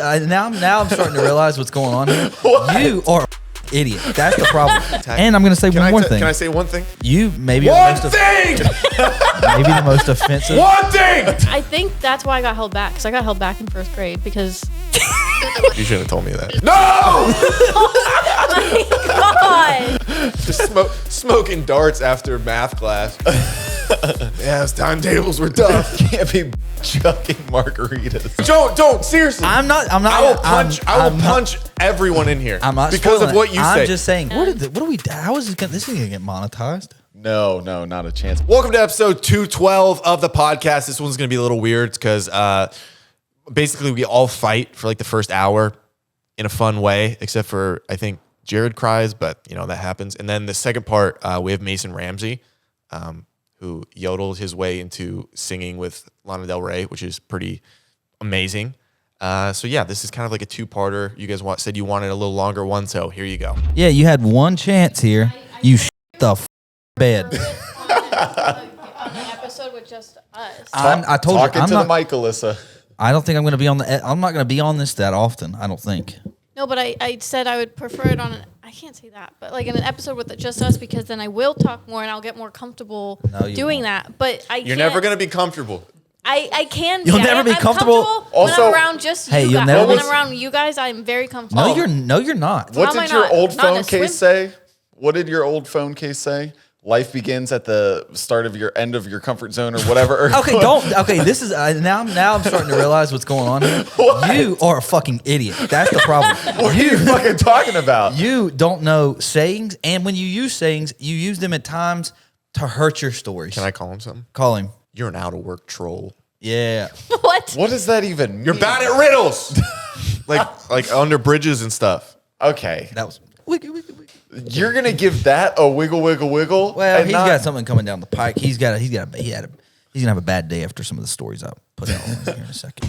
now I'm starting to realize what's going on here. You are an idiot. That's the problem. And I'm going to say one more thing. Can I say one thing? You maybe one thing. Maybe the most offensive. One thing. I think that's why I got held back, because I got held back in first grade because. You should have told me that. No! Oh my God! Just smoking darts after math class. Yeah, those timetables were tough. Can't be chucking margaritas. Don't seriously. I'm not. I will punch everyone in here. I'm not because of what you say. I'm just saying. What do we? How is this going to get monetized? No, not a chance. Welcome to episode 212 of the podcast. This one's going to be a little weird because basically we all fight for like the first hour in a fun way, except for I think Jared cries, but you know that happens. And then the second part, we have Mason Ramsey, who yodeled his way into singing with Lana Del Rey, which is pretty amazing. So yeah, this is kind of like a two-parter. You guys said you wanted a little longer one, so here you go. Yeah, you had one chance here. You the bed. An episode with just us. I told Talking you. I'm to not, the mic, Alyssa. I don't think I'm going to be on the. I'm not going to be on this that often. I don't think. No, but I said I would prefer it on I can't say that, but like in an episode with just us, because then I will talk more and I'll get more comfortable doing that. But You're never going to be comfortable. I can. You'll never be comfortable. Also, when I'm around just you guys. never When I'm around you guys, I'm very comfortable. No, you're not. What did your old phone case say? What did your old phone case say? Life begins at the start of your end of your comfort zone or whatever. Okay, this is now I'm starting to realize what's going on here. What? You are a fucking idiot. That's the problem. What are you fucking talking about? You don't know sayings, and when you use sayings, you use them at times to hurt your stories. Can I call him something? Call him. You're an out-of-work troll. Yeah. What? What does that even mean? You're bad at riddles. like under bridges and stuff. Okay. That was You're gonna give that a wiggle, wiggle, wiggle? Well, he's got something coming down the pike. He's gonna have a bad day after some of the stories I put out here in a second.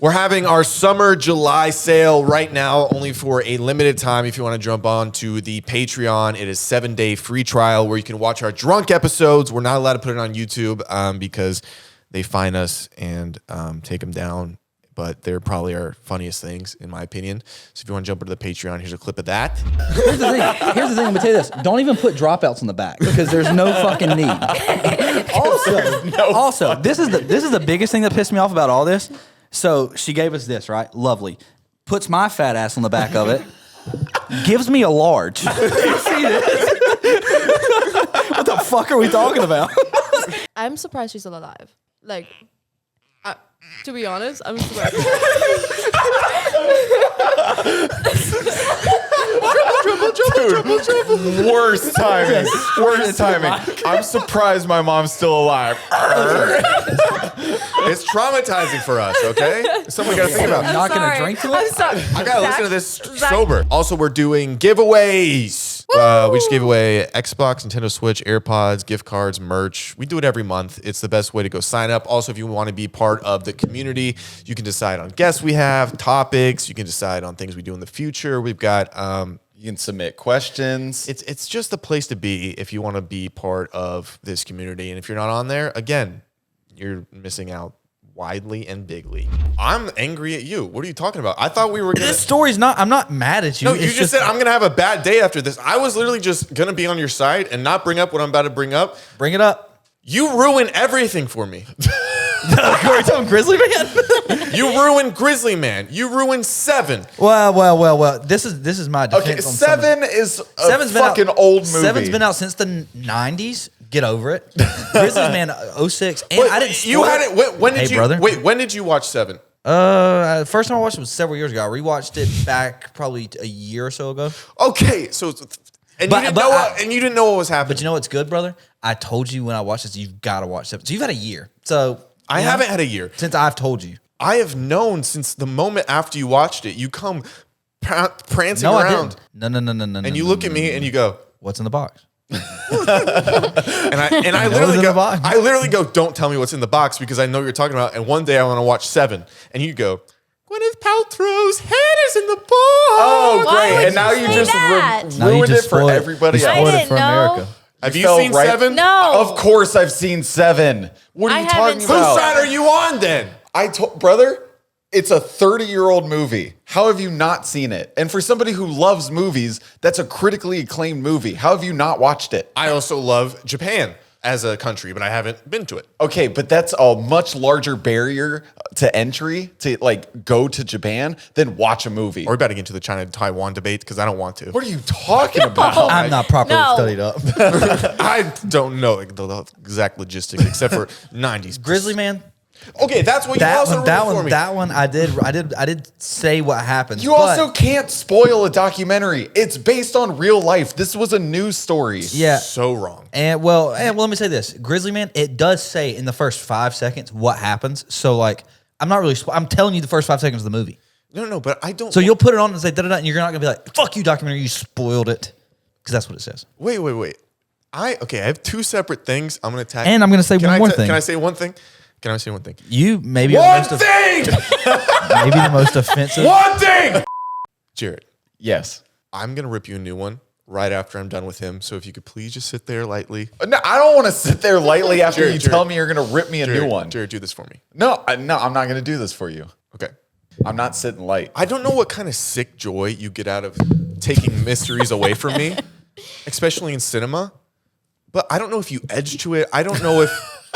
We're having our summer July sale right now, only for a limited time. If you want to jump on to the Patreon, it is 7-day free trial where you can watch our drunk episodes. We're not allowed to put it on YouTube because they fine us and take them down. But they're probably our funniest things, in my opinion. So if you want to jump into the Patreon, here's a clip of that. Here's the thing. I'm going to tell you this. Don't even put dropouts on the back because there's no fucking need. Also, this is the biggest thing that pissed me off about all this. So she gave us this, right? Lovely. Puts my fat ass on the back of it. Gives me a large. You see this? What the fuck are we talking about? I'm surprised she's still alive. Like, to be honest, I'm surprised. Dude, worst timing. Worst timing. I'm surprised my mom's still alive. It's traumatizing for us, okay? It's something we got to think about. Not going to drink to it? I'm sorry. I got to listen to this sober. Also, we're doing giveaways. We just gave away Xbox, Nintendo Switch, AirPods, gift cards, merch. We do it every month. It's the best way to go sign up. Also, if you want to be part of the community, you can decide on guests we have, topics. You can decide on things we do in the future. We've got... you can submit questions. It's just the place to be if you want to be part of this community. And if you're not on there, again, you're missing out widely and bigly. I'm angry at you. What are you talking about? I thought we were going to... This story's not... I'm not mad at you. No, you just said I'm going to have a bad day after this. I was literally just going to be on your side and not bring up what I'm about to bring up. Bring it up. You ruin everything for me. Are you talking Grizzly Man? You ruined Grizzly Man. You ruined Seven. Well. This is my defense. Okay, on Seven is a fucking old movie. Seven's been out since the 90s. Get over it. Grizzly Man 06. And Wait, I didn't. You had it. When did you? Brother. Wait, when did you watch Seven? First time I watched it was several years ago. I rewatched it back probably a year or so ago. Okay, so and you didn't know what was happening. But you know what's good, brother? I told you when I watched this, you've got to watch Seven. So you've had a year. So I haven't had a year since I've told you. I have known since the moment after you watched it. You come prancing around. No. And you look at me and you go, "What's in the box?" and I literally go, "Don't tell me what's in the box because I know what you're talking about." And one day I want to watch Seven, and you go, "Gwyneth Paltrow's head is in the box." Oh, Why great! would And now you you say just that? ruined it for everybody You else. spoiled I it for didn't know. America. Have you seen Seven? No. Of course I've seen Seven. What are I you haven't talking seen about? Whose side are you on then? Brother, it's a 30-year-old movie. How have you not seen it? And for somebody who loves movies, that's a critically acclaimed movie. How have you not watched it? I also love Japan as a country, but I haven't been to it. Okay, but that's a much larger barrier to entry to like go to Japan than watch a movie. Are we about to get into the China-Taiwan debate? Because I don't want to. What are you talking about? I'm not properly No. studied up. I don't know the exact logistics except for 90s. Grizzly Man. Okay, that's what you also ruined for me. That one. I did say what happened. You also can't spoil a documentary. It's based on real life. This was a news story. yeah. So wrong. And well, let me say this: Grizzly Man. It does say in the first 5 seconds what happens. So like, I'm not really. I'm telling you the first 5 seconds of the movie. No, but I don't. So you'll put it on and say da da da, and you're not gonna be like, "Fuck you, documentary! You spoiled it," because that's what it says. Wait. I have two separate things. I'm gonna attack. And I'm gonna say one more thing. Can I say one thing? Can I say one thing? You maybe One thing. maybe the most offensive. One thing. Jared, Yes. I'm gonna rip you a new one right after I'm done with him. So if you could please just sit there lightly. No, I don't want to sit there lightly after Jared, you tell me you're going to rip me a new one. Jared, do this for me. No, I'm not going to do this for you. Okay. I'm not sitting light. I don't know what kind of sick joy you get out of taking mysteries away from me, especially in cinema. But I don't know if you edge to it. I don't know if.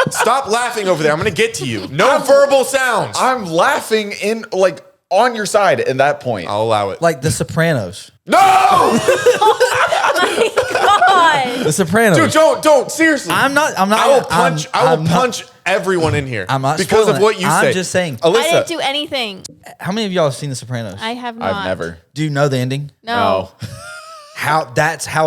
Stop laughing over there. I'm going to get to you. No verbal sounds. I'm laughing in like on your side at that point. I'll allow it. Like The Sopranos. No! God. The Sopranos. Dude, don't. Seriously. I'm not. I will punch everyone in here. I'm not because spoiling of what it. you say. I'm just saying. Alyssa, I didn't do anything. How many of y'all have seen The Sopranos? I have not. I've never. Do you know the ending? No. How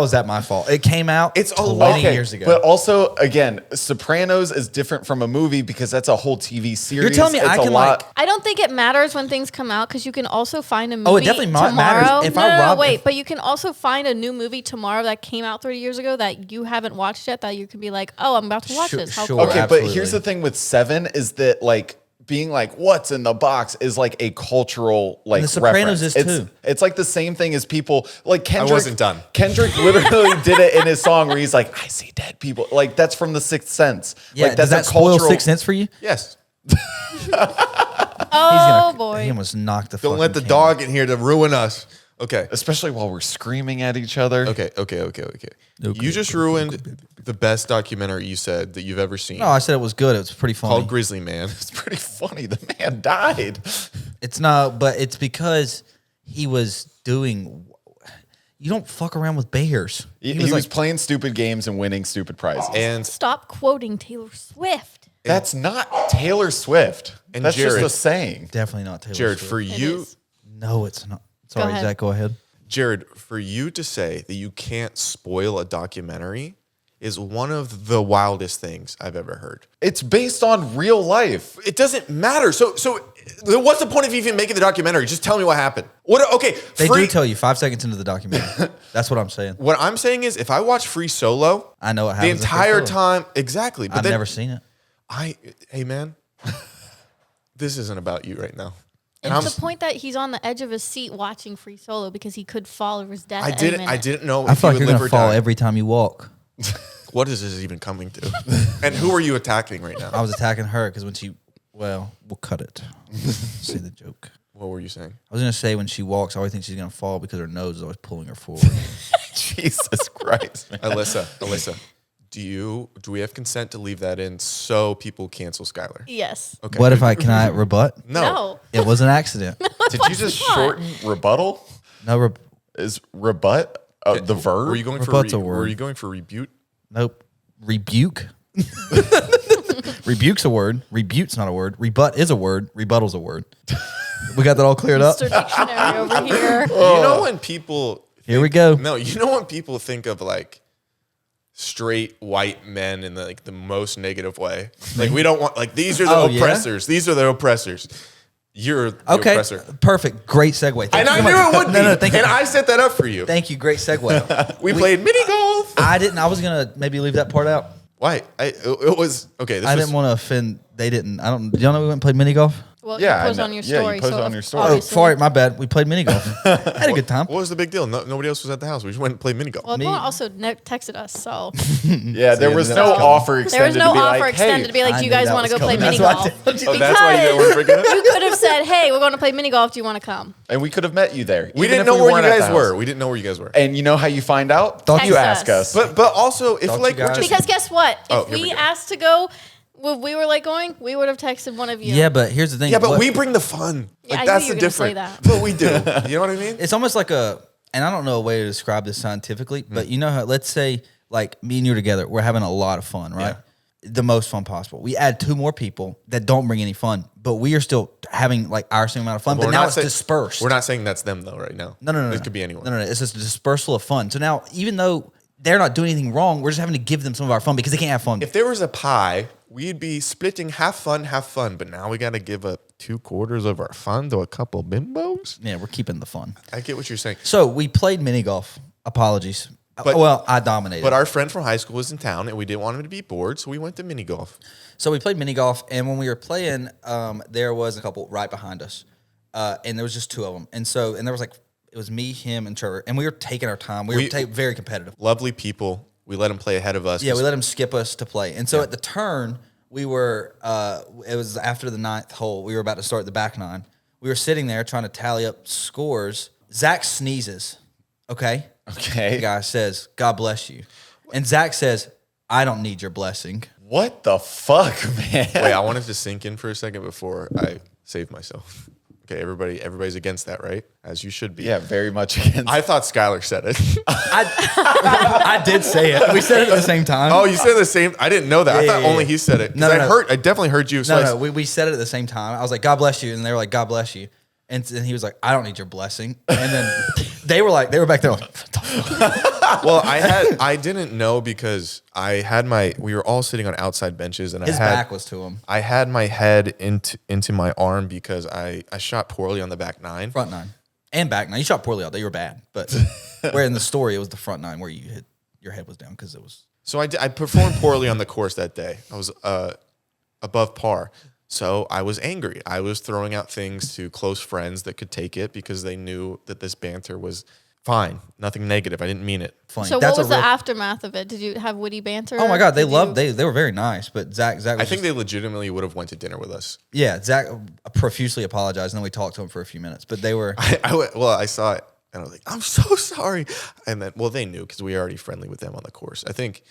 is that my fault? It came out It's 20 years ago. But also, again, Sopranos is different from a movie because that's a whole TV series. You're telling me It's I a can lot. like. I don't think it matters when things come out because you can also find a movie Oh, it definitely tomorrow. matters. If no, I no, rob- wait, but you can also find a new movie tomorrow that came out 30 years ago that you haven't watched yet that you can be like, oh, I'm about to watch this. How Sure. cool. Okay, Absolutely. but here's the thing with Seven is that like being like what's in the box is like a cultural like The Sopranos reference. is too. It's like the same thing as people like Kendrick. wasn't done. Kendrick literally did it in his song where he's like, I see dead people. Like that's from The Sixth Sense. Yeah, like does that a spoil Sixth Sense for you? yes. Oh, He boy. almost knocked the. Don't let the fucking dog in here to ruin us. Okay. Especially while we're screaming at each other. Okay. You just ruined the best documentary you said that you've ever seen. No, I said it was good. It was pretty funny. Called Grizzly Man. It's pretty funny. The man died. It's not, but it's because he was doing. You don't fuck around with bears. He was was like, playing stupid games and winning stupid prizes. And Stop quoting Taylor Swift. That's not Taylor Swift. And That's Jared- just a saying. definitely not Taylor Jared, Swift. for you, is. No, it's not. Sorry, ahead. Zach, go ahead. Jared, for you to say that you can't spoil a documentary is one of the wildest things I've ever heard. It's based on real life. It doesn't matter. So what's the point of even making the documentary? Just tell me what happened. What? Okay, They do tell you 5 seconds into the documentary. That's what I'm saying. What I'm saying is, if I watch Free Solo, I know what the happens. in entire Free Solo. time, exactly. But I've then never seen it. hey man, this isn't about you right now. And It's the point that he's on the edge of his seat watching Free Solo because he could fall over his death. I at any didn't minute. know I if feel you like would you're live gonna or fall die. every time you walk. What is this even coming to? And who are you attacking right now? I was attacking her because when she, we'll cut it. Say the joke. What were you saying? I was gonna say when she walks, I always think she's gonna fall because her nose is always pulling her forward. Jesus Christ, man. Alyssa, do we have consent to leave that in so people cancel Skyler? Yes. Okay. What if can I rebut? No. It was an accident. Did you just shorten rebuttal? No, Is rebut the verb? Were you going Rebut's a for word. were you going for rebuke? nope. Rebuke. Rebuke's a word. Rebute's not a word. Rebut is a word. Rebuttal's a word. We got that all cleared up. Mr. Dictionary over here. You know when people Here we go. No, you know when people think of like straight white men in the most negative way. Like we don't want these are the Oh, yeah? oppressors. These are the oppressors. You're the Okay. oppressor. Perfect. Great segue. Thank And you I so knew much. it would be. No, thank you. And I set that up for you. Thank you. Great segue. We played mini golf. I didn't. I was gonna maybe leave that part out. Why? It was okay. I didn't want to offend. They didn't. I don't. Do y'all know we went and played mini golf? Well, Yeah, you post I on know. your Yeah, you story. post so on your story. Oh, obviously- sorry, my bad. We played mini golf. Had a good time. What was the big deal? Nobody else was at the house. We just went and played mini golf. Well, Me- no one also texted us, so Yeah, there was that no was offer there extended. was no to be offer like, extended hey, to be like, I do you knew guys that want to was go play coming. mini That's why I golf? told you. Oh, that's why you weren't bringing it? You could have said, hey, we're going to play mini golf. Do you want to come? And we could have met you there. We even didn't if know where you weren't at the guys house. were. We didn't know where you guys were. And you know how you find out? Don't you Text ask us. us. But also, if Don't like you we're guys- just Because guess what? Oh, If here we we go. asked to go, if we were like going, we would have texted one of you. Yeah, but here's the thing. yeah, but What- we bring the fun. Yeah, I Like knew that's you the were gonna say difference. that. But we do. You know what I mean? it's almost like and I don't know a way to describe this scientifically, Mm. but you know how, let's say like me and you are together, we're having a lot of fun, right? The most fun possible. We add 2 more people that don't bring any fun, but we are still having like our same amount of fun, but we're now not it's saying- dispersed. We're not saying that's them though, right now. No. It could be anyone. No. It's just a dispersal of fun. So now, even though they're not doing anything wrong, we're just having to give them some of our fun because they can't have fun. If there was a pie, we'd be splitting half fun. But now we got to give up 2/4 of our fun to a couple bimbos. Yeah, we're keeping the fun. I get what you're saying. So we played mini golf. Apologies. But- well, I dominated. But our friend from high school was in town, and we didn't want him to be bored, so we went to mini golf. So we played mini golf, and when we were playing, there was a couple right behind us, and there was just 2 of them. And there was it was me, him, and Trevor, and we were taking our time. We were very competitive. Lovely people. We let him play ahead of us. Yeah, we let him skip us to play. And so at the turn, we were, it was after the 9th hole. We were about to start the back 9. We were sitting there trying to tally up scores. Zach sneezes, okay? Okay. The guy says, God bless you. And Zach says, I don't need your blessing. What the fuck, man? Wait, I wanted to sink in for a second before I saved myself. Okay, everybody's against that, right? As you should be. Yeah, very much against. I thought Skyler said it. I did say it. We said it at the same time. Oh, you said the same. I didn't know that. I thought only he said it. 'Cause No. I definitely heard you. So No, we said it at the same time. I was like, God bless you. And they were like, God bless you. And he was like, I don't need your blessing. And then they were back there like, well, I didn't know because we were all sitting on outside benches and his back was to him. I had my head into my arm because I shot poorly on the back 9. Front 9 and back 9. You shot poorly all day. You were bad. But where in the story, it was the front 9 where your head was down because it was. So I performed poorly on the course that day. I was above par. So I was angry. I was throwing out things to close friends that could take it because they knew that this banter was fine. Nothing negative. I didn't mean it. Funny. So That's what was a real- the aftermath of it? Did you have witty banter? Oh my God, they Did loved. you- They were very nice. But Zach was I think just- they legitimately would have went to dinner with us. Yeah, Zach profusely apologized, and then we talked to him for a few minutes. But they were. I saw it and I was like, I'm so sorry. And then, well, they knew because we were already friendly with them on the course. I think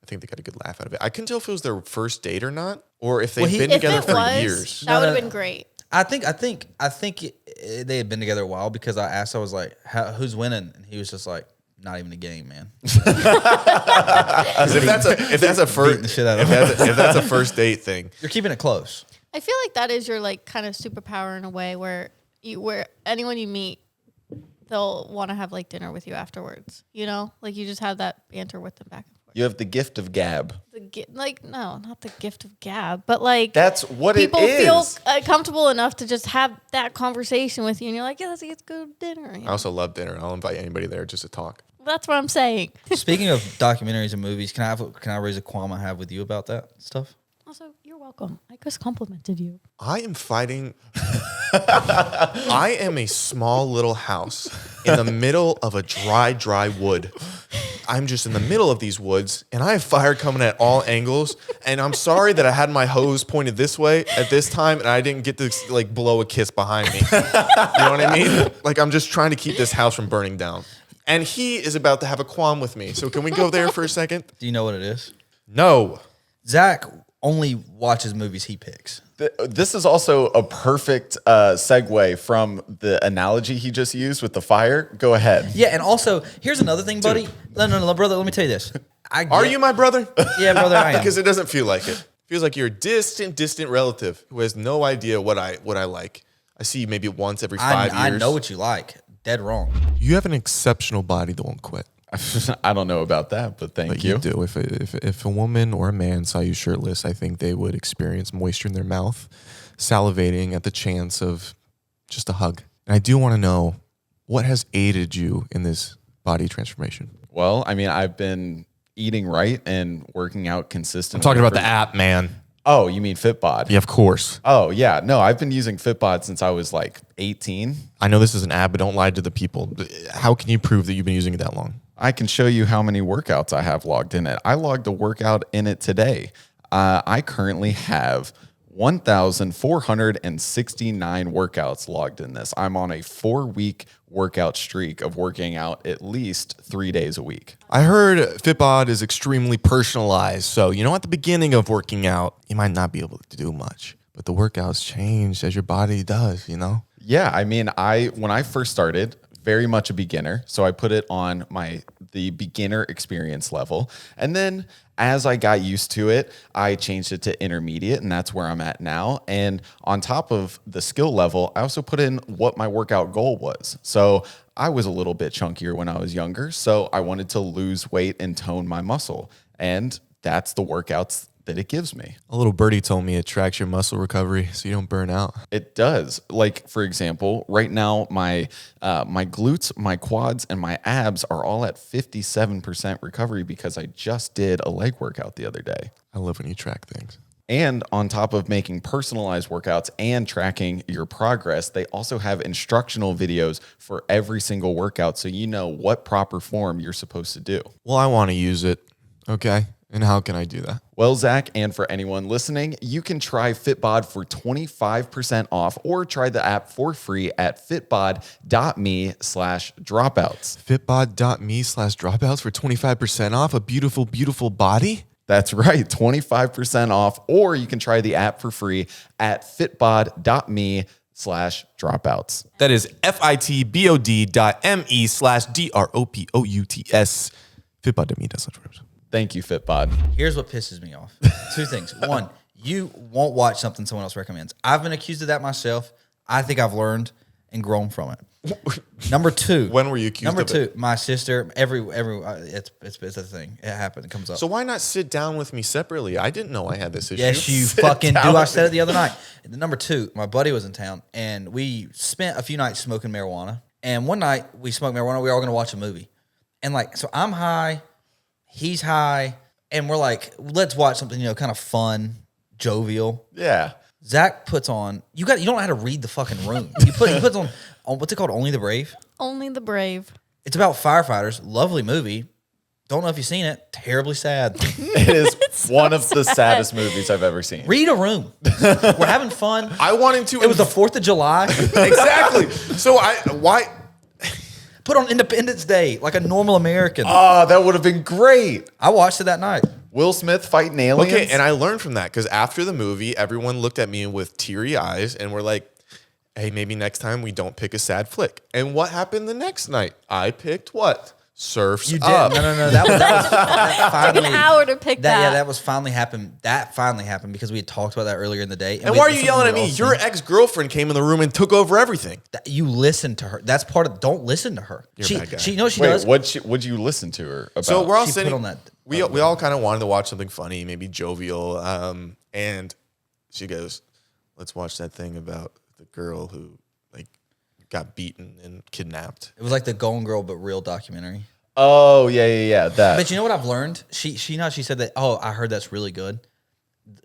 they got a good laugh out of it. I couldn't tell if it was their first date or not, or if they've been If together it for was, years. that would have no. been great. I think they had been together a while because I asked. I was like, "Who's winning?" And he was just like, "Not even a game, man." 'Cause if that's a Beating the shit out of if that's a first date thing, You're keeping it close. I feel like that is your like kind of superpower in a way where anyone you meet, they'll want to have like dinner with you afterwards. You know, like you just have that banter with them back and forth. You have the gift of gab. No, not the gift of gab, but like That's what it people is. feel comfortable enough to just have that conversation with you, and you're like, yeah, let's go to dinner. You I know? also love dinner. I'll invite anybody there just to talk. That's what I'm saying. Speaking of documentaries and movies, can I raise a qualm I have with you about that stuff? Also, you're welcome. I just complimented you. I am fighting. I am a small little house in the middle of a dry wood. I'm just in the middle of these woods, and I have fire coming at all angles. And I'm sorry that I had my hose pointed this way at this time, and I didn't get to like blow a kiss behind me. You know what I mean? Like I'm just trying to keep this house from burning down. And he is about to have a qualm with me. So can we go there for a second? Do you know what it is? No. Zach only watches movies he picks. This is also a perfect segue from the analogy he just used with the fire. Go ahead. Yeah, and also here's another thing, buddy. No, brother. Let me tell you this. Are you my brother? Yeah, brother. I am. Because it doesn't feel like it. Feels like you're a distant relative who has no idea what I like. I see you maybe once every 5 years. I know what you like. Dead wrong. You have an exceptional body that won't quit. I don't know about that, but thank But you. you do. If a woman or a man saw you shirtless, I think they would experience moisture in their mouth, salivating at the chance of just a hug. And I do want to know what has aided you in this body transformation. Well, I mean, I've been eating right and working out consistently. I'm talking about the app, man. Oh, you mean Fitbod? Yeah, of course. Oh, yeah. No, I've been using Fitbod since I was like 18. I know this is an ad, but don't lie to the people. How can you prove that you've been using it that long? I can show you how many workouts I have logged in it. I logged a workout in it today. I currently have 1,469 workouts logged in this. I'm on a 4-week workout streak of working out at least 3 days a week. I heard Fitbod is extremely personalized. So, at the beginning of working out, you might not be able to do much, but the workouts change as your body does, Yeah, I mean, when I first started, very much a beginner, so I put it on the beginner experience level, and then as I got used to it, I changed it to intermediate, and that's where I'm at now. And on top of the skill level, I also put in what my workout goal was. So I was a little bit chunkier when I was younger, so I wanted to lose weight and tone my muscle, and that's the workouts that it gives me. A little birdie told me it tracks your muscle recovery so you don't burn out. It does. Like, for example, right now, my glutes, my quads, and my abs are all at 57% recovery because I just did a leg workout the other day. I love when you track things. And on top of making personalized workouts and tracking your progress, they also have instructional videos for every single workout so you know what proper form you're supposed to do. Well, I want to use it. Okay. And how can I do that? Well, Zach, and for anyone listening, you can try Fitbod for 25% off or try the app for free at fitbod.me/dropouts. Fitbod.me/dropouts for 25% off a beautiful, beautiful body? That's right, 25% off, or you can try the app for free at fitbod.me/dropouts. That is fitbod.me/dropouts. Fitbod.me/dropouts. Thank you, Fitbod. Here's what pisses me off. Two things. One, you won't watch something someone else recommends. I've been accused of that myself. I think I've learned and grown from it. Number two. When were you accused Number of two, it? my sister, it's a thing. It happened. It comes up. So why not sit down with me separately? I didn't know I had this issue. Yes, you fucking do. I said it the other night. And then number two, my buddy was in town, and we spent a few nights smoking marijuana. And one night we smoked marijuana. We were all going to watch a movie. And so I'm high, he's high, and we're like, let's watch something, kind of fun, jovial. Yeah. Zach puts on, you don't know how to read the fucking room. He puts on what's it called? Only the Brave? Only the brave. It's about firefighters. Lovely movie. Don't know if you've seen it. Terribly sad. It is one of the saddest movies I've ever seen. Read a room. We're having fun. I wanted to. It was the 4th of July. Exactly. So why? Put on Independence Day like a normal American. Oh, that would have been great. I watched it that night. Will Smith fighting aliens. Okay, and I learned from that because after the movie, everyone looked at me with teary eyes and were like, hey, maybe next time we don't pick a sad flick. And what happened the next night? I picked what? Surf's You did. Up. No. That Took an hour to pick that. Yeah, that was finally happened. That finally happened because we had talked about that earlier in the day. And why are you yelling at me? Your ex-girlfriend came in the room and took over everything. You listen to her. That's part of. Don't listen to her. You're a bad guy. She knows she Wait, does. what'd you listen to her about? So we're all She put sitting on that- We all kind of wanted to watch something funny, maybe jovial. And she goes, "Let's watch that thing about the girl who got beaten and kidnapped." It was like the Golden Girl, but real documentary. Oh, yeah, that. But you know what I've learned? She said that. Oh, I heard that's really good.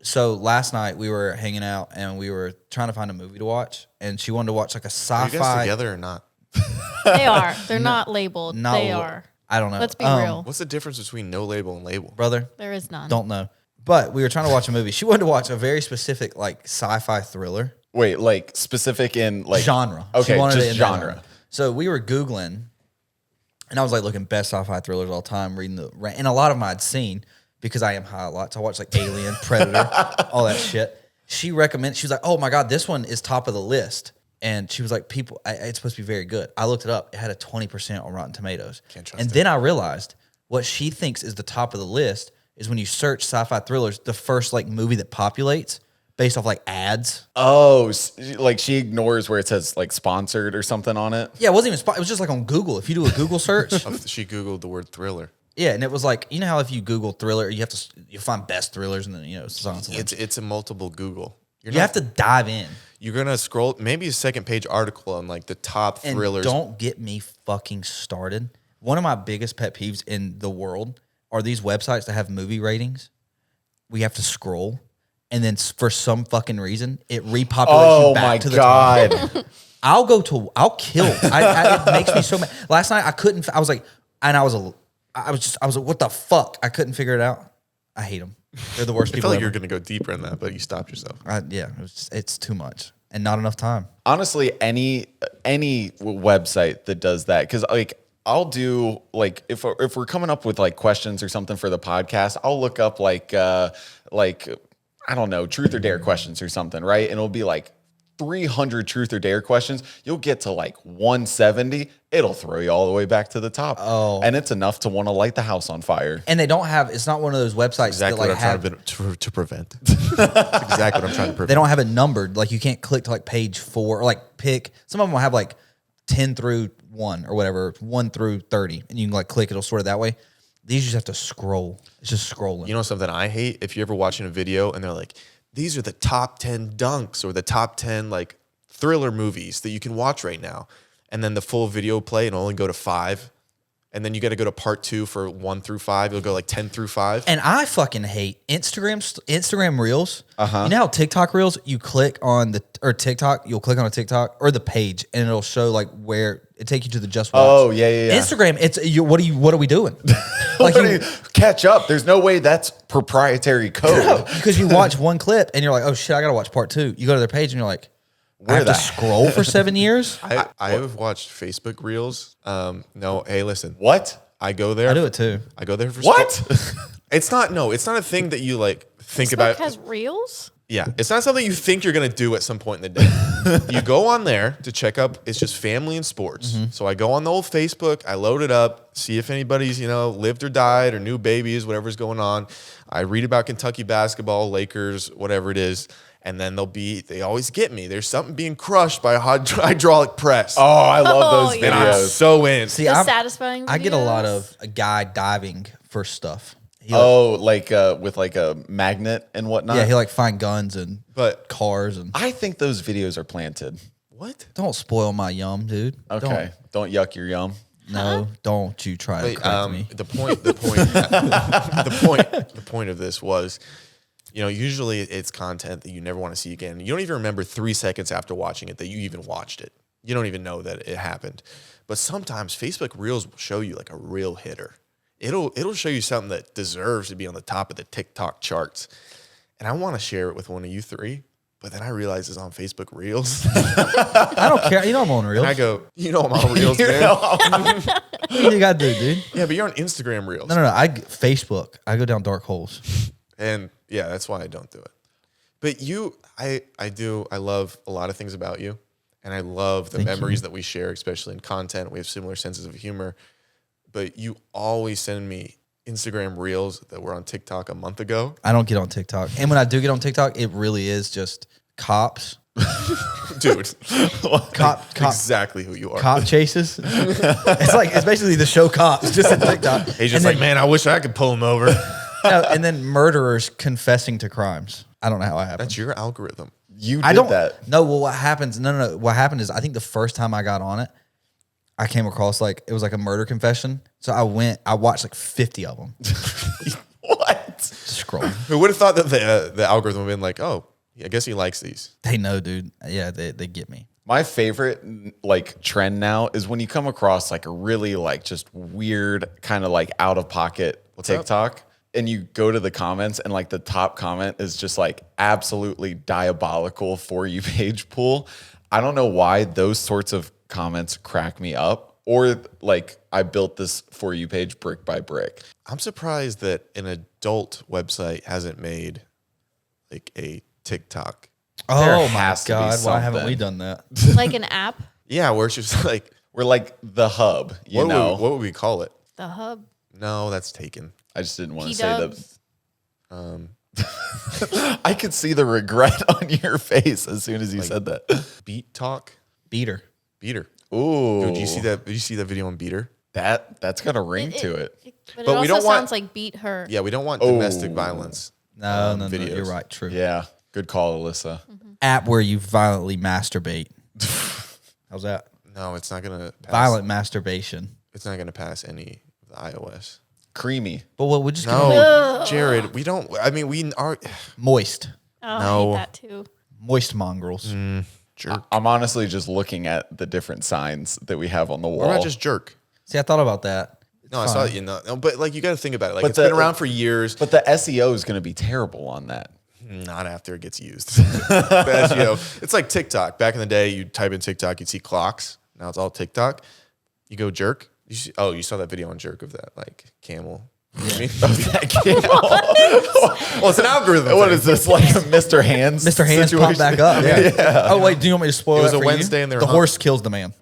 So last night we were hanging out and we were trying to find a movie to watch, and she wanted to watch like a Are you sci-fi. guys together or not? They are. They're not labeled. No, They are. I don't know. Let's be real. What's the difference between no label and label? brother. There is none. Don't know. But we were trying to watch a movie. She wanted to watch a very specific sci-fi thriller Wait, specific in genre. Okay, She wanted just it in that genre. So we were Googling, and I was looking best sci-fi thrillers of all time, reading and a lot of them I'd seen because I am high a lot. So I watched Alien, Predator, all that shit. She recommended. She was like, "Oh my god, this one is top of the list." And she was like, it's supposed to be very good. I looked it up. It had a 20% on Rotten Tomatoes. Can't trust and it. then I realized what she thinks is the top of the list is when you search sci-fi thrillers, the first movie that populates based off ads. Oh, she ignores where it says sponsored or something on it. Yeah, it wasn't even, it was just on Google. If you do a Google search, She Googled the word thriller. yeah, and it was you know how if you Google thriller, you find best thrillers and then, so on and so on. It's a multiple Google. You have to dive in. You're going to scroll, maybe a second page article on the top And thrillers. don't get me fucking started. One of my biggest pet peeves in the world are these websites that have movie ratings. We have to scroll. and then for some fucking reason it repopulates you back to the top. I'll kill. It makes me so mad. Last night I was like, what the fuck? I couldn't figure it out. I hate them. They're the worst I people. felt like ever. you're going to go deeper in that, but you stopped yourself. It's too much and not enough time. Honestly, any website that does that, because like I'll do like if we're coming up with like questions or something for the podcast, I'll look up like I don't know, truth or dare questions or something, right? And it'll be like 300 truth or dare questions. You'll get to like 170, it'll throw you all the way back to the top. Oh. And it's enough to want to light the house on fire. And they don't have. It's not one of those websites Exactly that what like I'm trying to prevent. That's exactly what I'm trying to prevent. They don't have it numbered. Like you can't click to like page 4 or like pick. Some of them will have like 10 through 1 or whatever, 1 through 30, and you can like click. It'll sort it that way. These you just have to scroll. It's just scrolling. You know something I hate? If you're ever watching a video and they're like, these are the top 10 dunks or the top 10 like thriller movies that you can watch right now. And then the full video play and only go to 5. And then you got to go to part 2 for 1 through 5. You'll go like 10 through 5. And I fucking hate Instagram Reels. You know how TikTok Reels, you click on TikTok, you'll click on a TikTok or the page and it'll show like where it take you to the just watch. Oh, yeah. Instagram, it's what are we doing? Like catch up. There's no way that's proprietary code. Because you watch one clip and you're like, oh shit, I gotta watch part 2. You go to their page and you're like, I have to scroll for 7 years. I have watched Facebook Reels. No, hey, listen. What? I go there. I do it too. I go there for What? It's not a thing that you like think Facebook about. has reels. Yeah, it's not something you think you're gonna do at some point in the day. You go on there to check up. It's just family and sports. So I go on the old Facebook. I load it up, see if anybody's lived or died or new babies, whatever's going on. I read about Kentucky basketball, Lakers, whatever it is, and then they always get me. There's something being crushed by a hydraulic press. Oh, I love those yeah. and I'm videos. so in. See, The satisfying. I get a lot videos. of a guy diving for stuff. He Like with like a magnet and whatnot. he like find guns and But cars and I think those videos are planted. what? don't spoil my yum, dude. Okay. Don't yuck your yum. Don't you try to correct me. The point of this was, usually it's content that you never want to see again. You don't even remember 3 seconds after watching it that you even watched it. You don't even know that it happened. But sometimes Facebook Reels will show you like a real hitter. It'll show you something that deserves to be on the top of the TikTok charts. And I want to share it with one of you three, but then I realize it's on Facebook Reels. I don't care. You know I'm on Reels. And I go, I'm on Reels, man. What you gotta do, dude? Yeah, but you're on Instagram Reels. No. Facebook. I go down dark holes. And yeah, that's why I don't do it. But I love a lot of things about you. And I love the memories that we share, especially in content. We have similar senses of humor. But you always send me Instagram Reels that were on TikTok a month ago. I don't get on TikTok. And when I do get on TikTok, it really is just cops. Dude. Cop Exactly who you are. cop chases. It's basically the show Cops just on TikTok. He's just like, man, I wish I could pull him over. And then murderers confessing to crimes. I don't know how it happened. That's your algorithm. You I did don't that. No, well what happens? No. What happened is I think the first time I got on it, I came across it was like a murder confession. So I watched like 50 of them. What? Scroll. Who would have thought that the algorithm would have been like, oh, I guess he likes these. They know, dude. Yeah, they get me. My favorite like trend now is when you come across like a really like just weird kind of like out of pocket TikTok and you go to the comments and like the top comment is just like absolutely diabolical For You page pool. I don't know why those sorts of comments crack me up, or like I built this For You page brick by brick. I'm surprised that an adult website hasn't made like a TikTok. Oh my has to be God. Why haven't something. we done that? Like an app, Yeah, where it's just like, We're like the hub, you know. what would we call it? the hub, No, that's taken. I just didn't want to say that. P-dubs. I could see the regret on your face as soon as you said that. Beat Talk? Beater. Beater. Ooh, Dude, did you see that video on Beater? that's got a ring to it. But But it we also don't want- sounds like beat her. Yeah, we don't want domestic violence. No, videos. You're right. True. Yeah, good call, Alyssa. App where you violently masturbate. How's that? No, it's not gonna pass. Violent masturbation. It's not gonna pass any of the iOS. Creamy. But what we're just No, Jared, we don't. I mean, we are. moist. Oh, No. I hate that too. Moist mongrels. Jerk. I'm honestly just looking at the different signs that we have on the wall. What about just jerk? See, I thought about that. No, I saw that. No, but like you got to think about it. Like But it's been around for years. But the SEO is going to be terrible on that. Not after it gets used. The SEO. It's like TikTok. Back in the day, you'd type in TikTok, you'd see clocks. Now it's all TikTok. You go jerk. You saw that video on jerk of that like camel. You know what I mean? Well, it's an algorithm. What thing. is this, like a Mr. Hands? Mr. Hands popped back up. Yeah. Oh wait, do you want me to spoil It was that a for Wednesday you? and they were the hung. horse kills the man.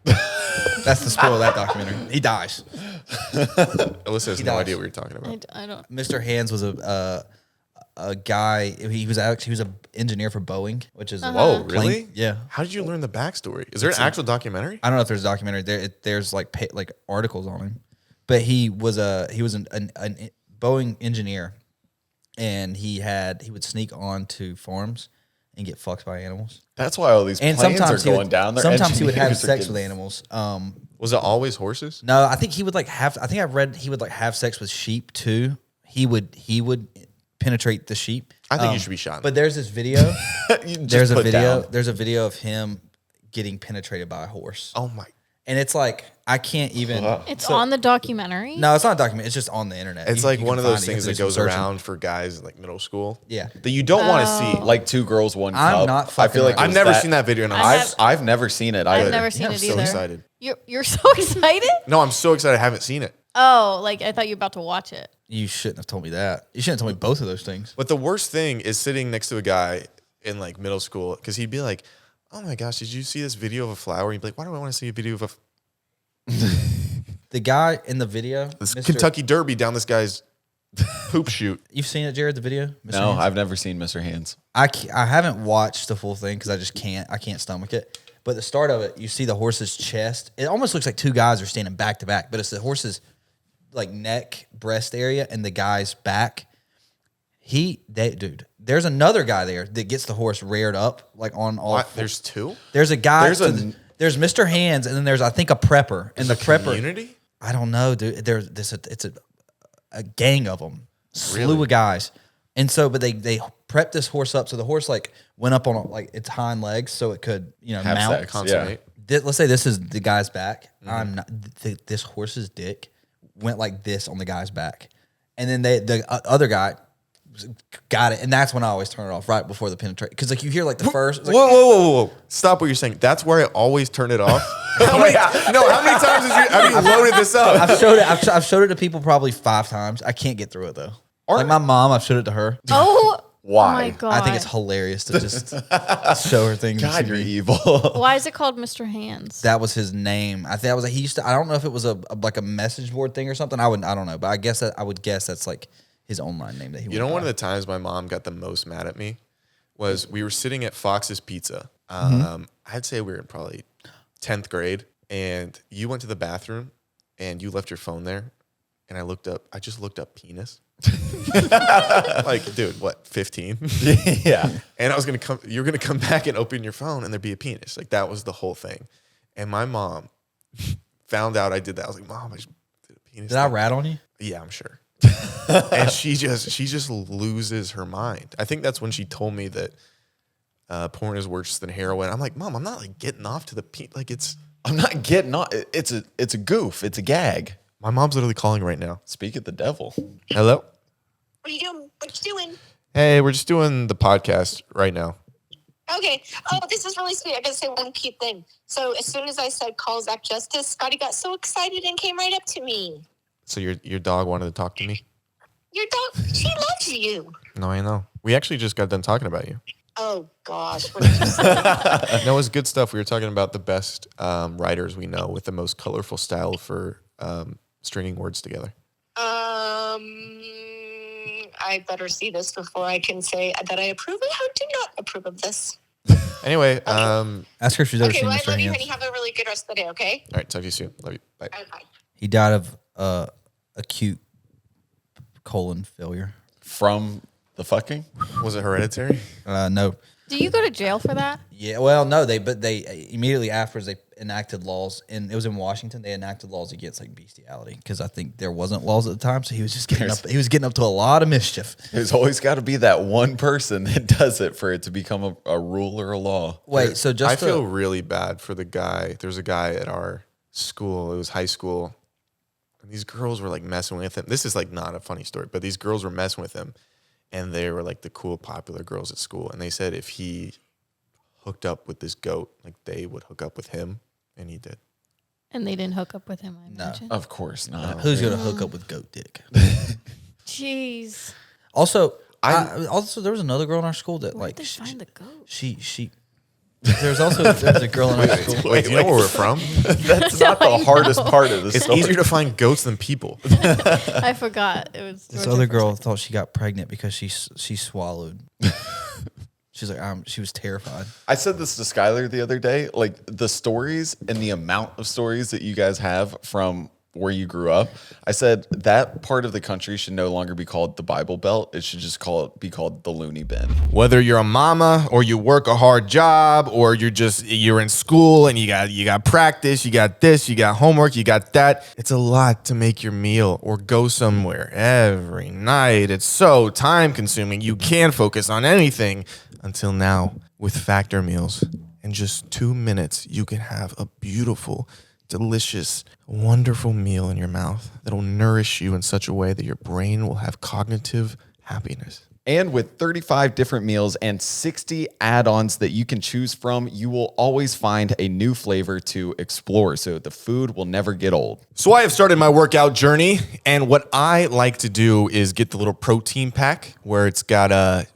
That's the spoil of that documentary. He dies. Alyssa has no dies. idea what you're talking about. I don't. Mr. Hands was a guy. He was an engineer for Boeing, which is Whoa, plane- really? Yeah. How did you learn the backstory? Is there an actual documentary? I don't know if there's a documentary. There's like articles on him, but he was an Boeing engineer, and he would sneak onto farms and get fucked by animals. That's why all these And planes are sometimes going down. Their sometimes he would have engineers are sex getting- with animals. Was it always horses? No, I think he would have. I think I read he would have sex with sheep too. He would penetrate the sheep. I think you should be shot. But there's this video. You just there's a put video. down. There's a video of him getting penetrated by a horse, Oh my! and it's like I can't even. It's on the documentary. No, it's not a document. It's just on the internet. It's You- like you one can of those find it. You things have that to do goes some searching. around for guys in like middle school Yeah. that you don't want to see. Like Two Girls, One I'm Cup. not I feel like fucking I've it was never seen that video, and I've never seen it either. I've never seen I'm it so either. excited. You're so excited. No, I'm so excited. I haven't seen it. Oh, like I thought you were about to watch it. You shouldn't have told me that. You shouldn't have told me both of those things. But the worst thing is sitting next to a guy in like middle school because he'd be like, "Oh my gosh, did you see this video of a flower?" He'd be like, "Why do I want to see a video of The guy in the video, this Mr. Kentucky Derby down this guy's poop chute?" You've seen it, Jared? The video? Mr. No, Hands? I've never seen Mr. Hands. I haven't watched the full thing because I just can't. I can't stomach it. But the start of it, you see the horse's chest. It almost looks like two guys are standing back to back, but it's the horse's like neck, breast area, and the guy's back. Dude, there's another guy there that gets the horse reared up like on all. What? There's two. There's a guy. There's There's Mr. Hands, and then there's I think a prepper, and the prepper. Community? I don't know, dude. It's a gang of them, slew Really? of guys, and so but they prepped this horse up so the horse like went up on like its hind legs so it could Have mount. sex. Consummate. Let's say this is the guy's back. I'm not. This horse's dick went like this on the guy's back, and then the other guy got it, and that's when I always turn it off right before the penetration because like you hear like the first. It's like, Whoa! Stop what you're saying. That's where I always turn it off. How many times have you loaded this up? I've showed it. I've showed it to people probably 5 times. I can't get through it though. Like my mom, I've showed it to her. Oh, Why? my god! I think it's hilarious to just show her things. God, you're evil. Why is it called Mr. Hands? That was his name. I think that was he used to. I don't know if it was like a message board thing or something. I don't know, but I would guess that's like his online name that he. You know, one of the times my mom got the most mad at me was we were sitting at Fox's Pizza. I'd say we were in probably 10th grade, and you went to the bathroom and you left your phone there, and I just looked up penis. Like, dude, what, 15? Yeah. And you're gonna come back and open your phone and there'd be a penis. Like that was the whole thing. And my mom found out I did that. I was like, Mom, I just did a penis. Did I thing." rat on you? Yeah, I'm sure. And she just loses her mind. I think that's when she told me that porn is worse than heroin. I'm like, Mom, I'm not like getting off to the like it's. I'm not getting on. It's a goof. It's a gag. My mom's literally calling right now. Speak of the devil. Hello. What are you doing? What you doing? Hey, we're just doing the podcast right now. Okay. Oh, this is really sweet. I gotta say one cute thing. So as soon as I said call Zach Justice, Scotty got so excited and came right up to me. So your dog wanted to talk to me? Your dog, she loves you. No, I know. We actually just got done talking about you. Oh gosh. What did you say? No, it was good stuff. We were talking about the best writers we know with the most colorful style for stringing words together. I better see this before I can say that I approve of or do not approve of this. Anyway, Ask her if she's ever Okay, seen well, I Mr. love you, Hands. honey. Have a really good rest of the day, okay? all right, talk to you soon. Love you. Bye. Bye. He died of acute colon failure. From The fucking? Was it Hereditary? No. Do you go to jail for that? Yeah, well, no, they immediately afterwards they enacted laws, and it was in Washington. They enacted laws against like bestiality because I think there wasn't laws at the time, so he was just getting up. He was getting up to a lot of mischief. There's always got to be that one person that does it for it to become a rule or a law. Wait, so I feel really bad for the guy. There's a guy at our school. It was high school. And these girls were like messing with him. This is like not a funny story, but these girls were messing with him. And they were like the cool, popular girls at school. And they said if he hooked up with this goat, like they would hook up with him. And he did. And they didn't hook up with him, I imagine. Of course not. who's gonna hook up with goat dick? Jeez. Also, there was another girl in our school that Where'd they find the goat? she. There's a girl in our school. Wait, do you know where we're from? That's not the hardest part of the It's story. easier to find goats than people. I forgot. It was This other girl thought she got pregnant because she swallowed. She's like, she was terrified. I said this to Skyler the other day. Like the stories and the amount of stories that you guys have from where you grew up. I said that part of the country should no longer be called the Bible Belt. It should just be called the Looney Bin. Whether you're a mama or you work a hard job or you're in school and you got practice, you got this, you got homework, you got that. It's a lot to make your meal or go somewhere every night. It's so time consuming. You can't focus on anything until now with Factor meals. In just 2 minutes, you can have a beautiful, delicious, wonderful meal in your mouth that'll nourish you in such a way that your brain will have cognitive happiness. And with 35 different meals and 60 add-ons that you can choose from, you will always find a new flavor to explore. So the food will never get old. So I have started my workout journey, and what I like to do is get the little protein pack where it's got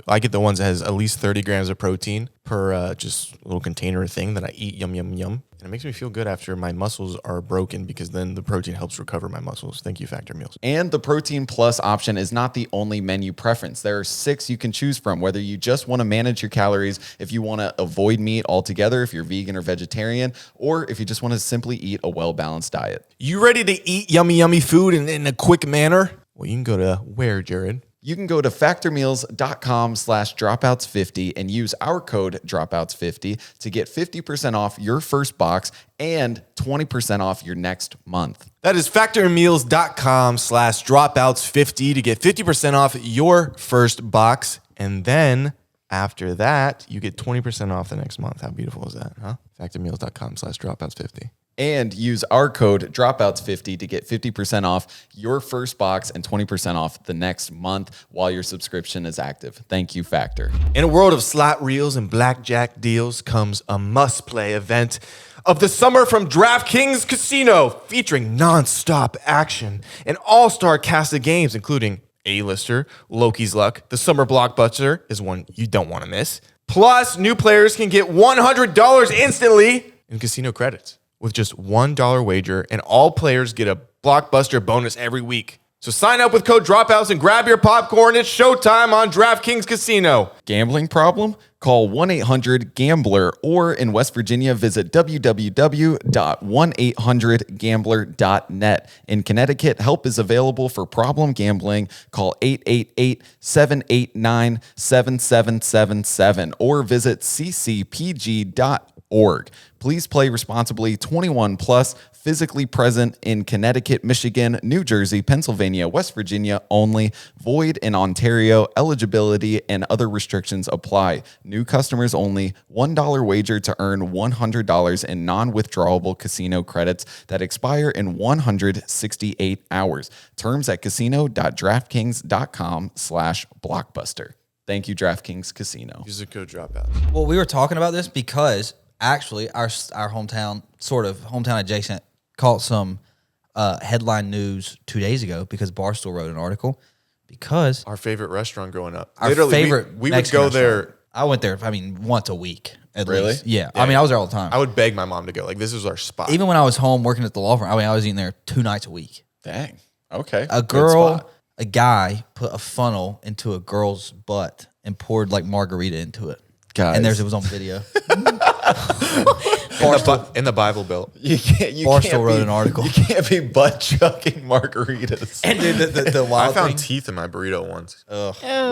I get the ones that has at least 30 grams of protein per just little container thing that I eat, yum, yum, yum. And it makes me feel good after my muscles are broken because then the protein helps recover my muscles. Thank you, Factor Meals. And the Protein Plus option is not the only menu preference. There are 6 you can choose from, whether you just want to manage your calories, if you want to avoid meat altogether, if you're vegan or vegetarian, or if you just want to simply eat a well-balanced diet. You ready to eat yummy, yummy food in a quick manner? Well, you can go to where, Jared? You can go to factormeals.com/dropouts50 and use our code dropouts50 to get 50% off your first box and 20% off your next month. That is factormeals.com/dropouts50 to get 50% off your first box. And then after that, you get 20% off the next month. How beautiful is that, huh? factormeals.com/dropouts50. And use our code dropouts50 to get 50% off your first box and 20% off the next month while your subscription is active. Thank you, Factor. In a world of slot reels and blackjack deals comes a must-play event of the summer from DraftKings Casino, featuring non-stop action, an all-star cast of games, including A-Lister, Loki's Luck. The summer blockbuster is one you don't want to miss. Plus, new players can get $100 instantly in casino credits with just $1 wager, and all players get a blockbuster bonus every week. So sign up with code Dropouts and grab your popcorn. It's showtime on DraftKings Casino. Gambling problem? Call 1-800-GAMBLER or in West Virginia, visit www.1800gambler.net. In Connecticut, help is available for problem gambling. Call 888-789-7777 or visit ccpg.org. Please play responsibly. 21 plus, physically present in Connecticut, Michigan, New Jersey, Pennsylvania, West Virginia only. Void in Ontario. Eligibility and other restrictions apply. New customers only. $1 wager to earn $100 in non-withdrawable casino credits that expire in 168 hours. Terms at casino.draftkings.com/blockbuster. Thank you, DraftKings Casino. Use the code Dropouts. Well, we were talking about this because actually our hometown, sort of hometown adjacent, caught some headline news 2 days ago because Barstool wrote an article because Our favorite restaurant growing up. our Literally, favorite we would Mexican go there. restaurant. I went there, I mean, once a week at Really? least. Yeah. I mean, I was there all the time. I would beg my mom to go. Like, this is our spot. Even when I was home working at the law firm, I mean, I was eating there 2 nights a week. Dang. Okay. A Good girl, spot. a guy put a funnel into a girl's butt and poured like margarita into it. Guys. And it was on video. In the Bible Belt. You can't. Barstool wrote an article. You can't be butt chucking margaritas. And dude, the I wild found thing. teeth in my burrito once. Ew.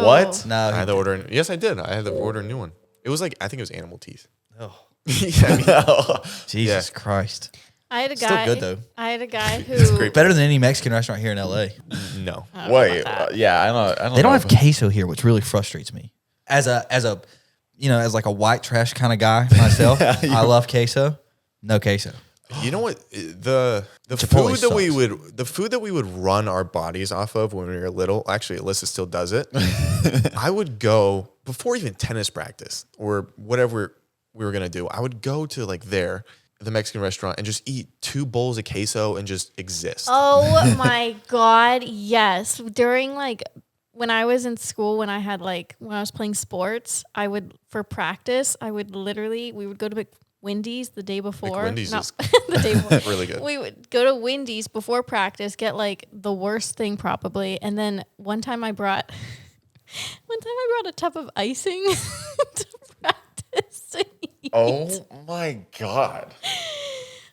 What? No, I had to order. Yes, I did. I had to order a new one. It was like I think it was animal teeth. oh, Yeah, Jesus Christ. I had a Still guy. good, though. I had a guy who. great. Better than any Mexican restaurant here in LA. no. Wait. Yeah, I don't. They don't know have queso here, which really frustrates me. As like a white trash kind of guy myself, I love queso. No queso. You know what? The Chipotle food that we would run our bodies off of when we were little. Actually, Alyssa still does it. I would go before even tennis practice or whatever we were gonna do. I would go to like the Mexican restaurant, and just eat 2 bowls of queso and just exist. Oh my God, yes. During when I was in school, when I was playing sports, for practice, we would go to Wendy's the day before. McWendy's is the day before. really good. We would go to Wendy's before practice, get the worst thing probably. And then one time I brought a tub of icing to practice. Oh my God.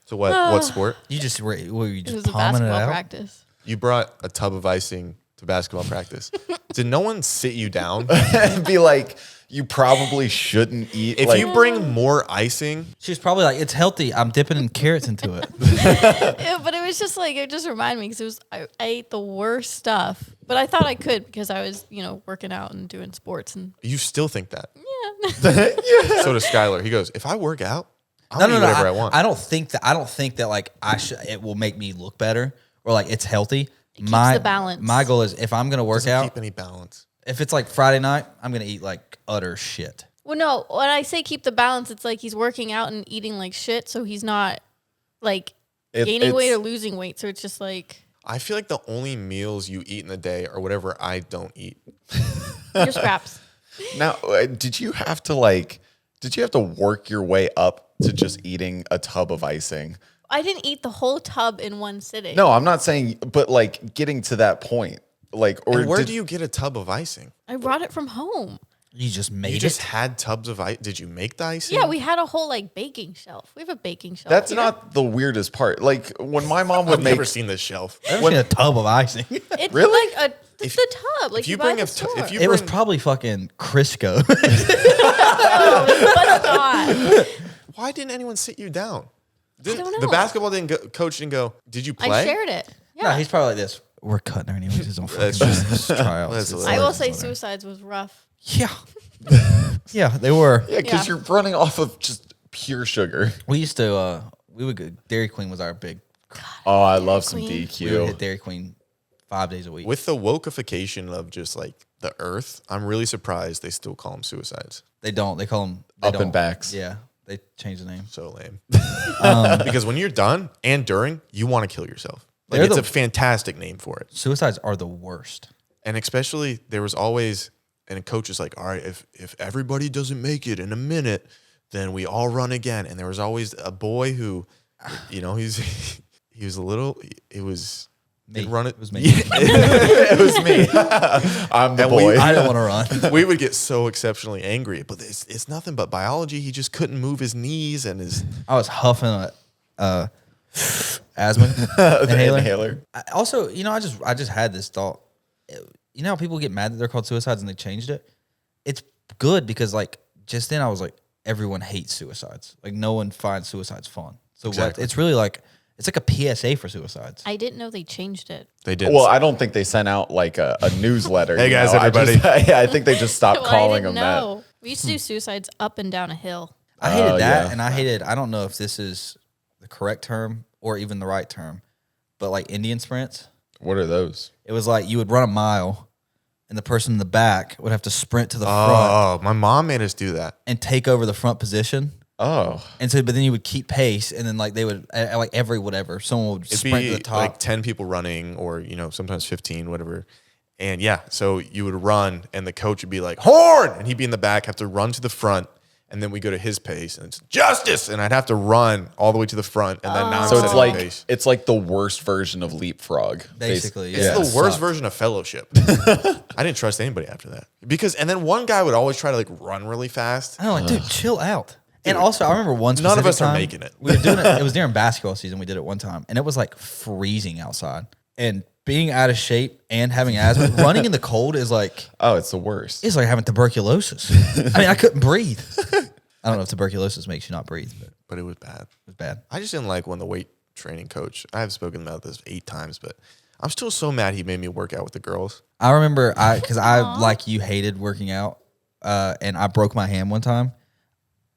So what sport? You just were you It just was a palming it basketball out? practice. You brought a tub of icing to basketball practice. Did no one sit you down? And be like, you probably shouldn't eat. If you bring more icing, She was probably like, "It's healthy. I'm dipping in carrots into it." But it was just it just reminded me because I ate the worst stuff. But I thought I could because I was working out and doing sports and you still think that. yeah. So does Skyler. He goes, if I work out, I'll No, eat no, no. whatever I want. I don't think that like it will make me look better or like it's healthy. It keeps the balance. My goal is if I'm gonna work Doesn't out, keep any balance. if it's like Friday night, I'm gonna eat like utter shit. Well, no. When I say keep the balance, it's like he's working out and eating like shit, so he's not gaining weight or losing weight. So it's just like I feel like the only meals you eat in the day are whatever I don't eat. your scraps. Now, did you have to work your way up to just eating a tub of icing? I didn't eat the whole tub in one sitting. No, I'm not saying, but getting to that point, And where do you get a tub of icing? I brought it from home. You just made You it. just had tubs of ice. Did you make the icing? Yeah, we had a whole baking shelf. We have a baking shelf. That's here. not the weirdest part. When my mom would I've make, never seen this shelf. I've never seen a tub of icing. It's Really? it's the tub. If you buy bring at a the t- store. if you It was bring- probably fucking Crisco. But not. Why didn't anyone sit you down? don't know. The basketball coach didn't go, did you play? I shared it. No, Yeah. he's probably like this. We're cutting her anyways. It's on fucking That's just- let's try out. that's It's- I will It's say suicides was rough. Yeah. Yeah, they were. yeah, because Yeah. you're running off of just pure sugar. We used to we would go Dairy Queen was our big Oh, I love some Queen. we would DQ. hit Dairy Queen 5 days a week. With the wokeification of just the earth, I'm really surprised they still call them suicides. They don't. They call them Up and backs. Yeah, they changed the name. So lame. Because when you're done and during, you want to kill yourself. They're It's the- a fantastic name for it. Suicides are the worst. And especially there was always, and a coach is like, all right, if everybody doesn't make it in a minute, then we all run again. And there was always a boy who, he was a little, it was, Me. run it. It was me. It was me. I'm the And we- boy. I didn't want to run. We would get so exceptionally angry, but it's nothing but biology. He just couldn't move his knees and his. I was huffing a asthma The inhaler. inhaler. Also, I just had this thought. You know how people get mad that they're called suicides and they changed it? It's good because just then I was like, everyone hates suicides. No one finds suicides fun. So Exactly. it's really it's like a PSA for suicides. I didn't know they changed it. They did. Well, I don't think they sent out a newsletter. Hey, you guys, know? everybody. I think they just stopped Well, calling I them didn't that. know. We used to do suicides up and down a hill. I hated that, yeah. and I don't know if this is the correct term or even the right term, but Indian sprints. What are those? It was you would run a mile, and the person in the back would have to sprint to the front Oh, my mom made us do that. and take over the front position. Oh, And so, but then you would keep pace, and then they would every whatever someone would It'd sprint be to the top. 10 people running or, sometimes 15, whatever. And yeah, so you would run and the coach would be like, horn! And he'd be in the back, have to run to the front. And then we go to his pace and it's justice. And I'd have to run all the way to the front. And then now I'm so it's setting the pace. it's like the worst version of leapfrog. Basically, It's yeah. the It worst sucked. version of fellowship. I didn't trust anybody after that. And then one guy would always try to run really fast. I know, dude, chill out. And also, I remember one None of specific us are time, making it. We were doing it. It was during basketball season. We did it one time, and it was like freezing outside. And being out of shape and having asthma, running in the cold is like Oh, it's the worst. it's like having tuberculosis. I mean, I couldn't breathe. I don't know if tuberculosis makes you not breathe, but it But it was bad. was bad. I just didn't like when the weight training coach, I've spoken about this 8 times, but I'm still so mad he made me work out with the girls. I remember because I like you hated working out, and I broke my hand one time.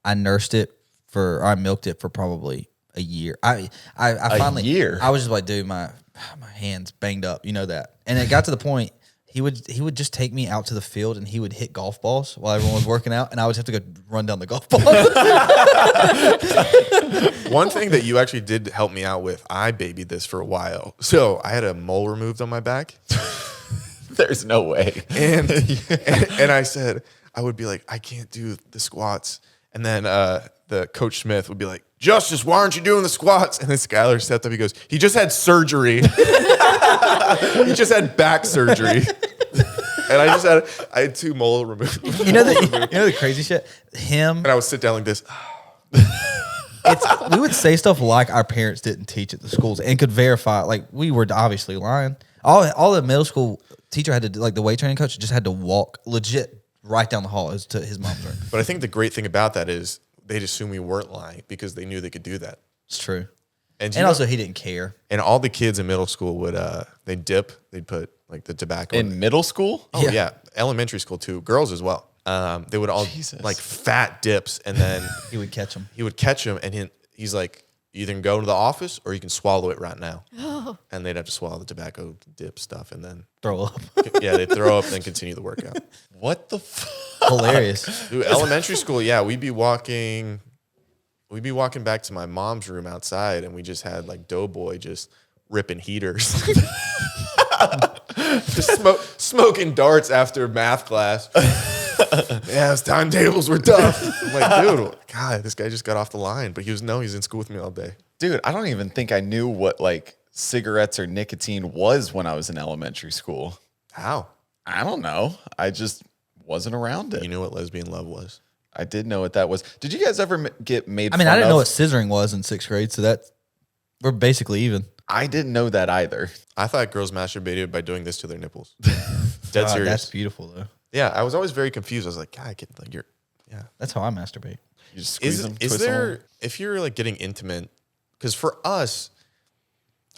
I milked it for probably a year. I finally year? I was just like, dude, my hand's banged up. You know that. And it got to the point he would just take me out to the field and he would hit golf balls while everyone was working out, and I would have to go run down the golf ball. One thing that you actually did help me out with, I babied this for a while. So I had a mole removed on my back. There's no way. And I said, I would be like, I can't do the squats. And then the coach Smith would be like, Justice, why aren't you doing the squats? And then Skyler stepped up. He goes, he just had surgery. He just had back surgery. And I had 2 mole removed. You know the crazy shit. And I would sit down like this. We would say stuff like our parents didn't teach at the schools and could verify. Like we were obviously lying. All the middle school teacher had to do, like the weight training coach just had to walk legit right down the hall to his mom's room. But I think the great thing about that is they'd assume we weren't lying because they knew they could do that. It's true. And Also, he didn't care. and all the kids in middle school would they'd dip. They'd put like the tobacco In middle school? Oh yeah, elementary school too. Girls as well. They would all like fat dips, and then He would catch him. he would catch them, and he's like, "You either can go to the office or you can swallow it right now." And they'd have to swallow the tobacco dip stuff, and then Throw up. yeah, they'd throw up, and then continue the workout. What the fuck? Hilarious. Dude, elementary school, yeah, we'd be walking back to my mom's room outside, and we just had like Doughboy just ripping heaters. Just smoking darts after math class. Yeah, his timetables were tough. I'm like, dude, God, this guy just got off the line. But he's in school with me all day. Dude, I don't even think I knew what like cigarettes or nicotine was when I was in elementary school. How? I don't know. I just wasn't around it. You knew what lesbian love was. I did know what that was. Did you guys ever get made I mean, fun I didn't of? know what scissoring was in 6th grade, so we're basically even. I didn't know that either. I thought girls masturbated by doing this to their nipples. Dead God, serious. that's beautiful though. Yeah, I was always very confused. I was like, God, I can't, like, That's how I masturbate. You just squeeze them, Is twist there, them. if you're like getting intimate, because for us,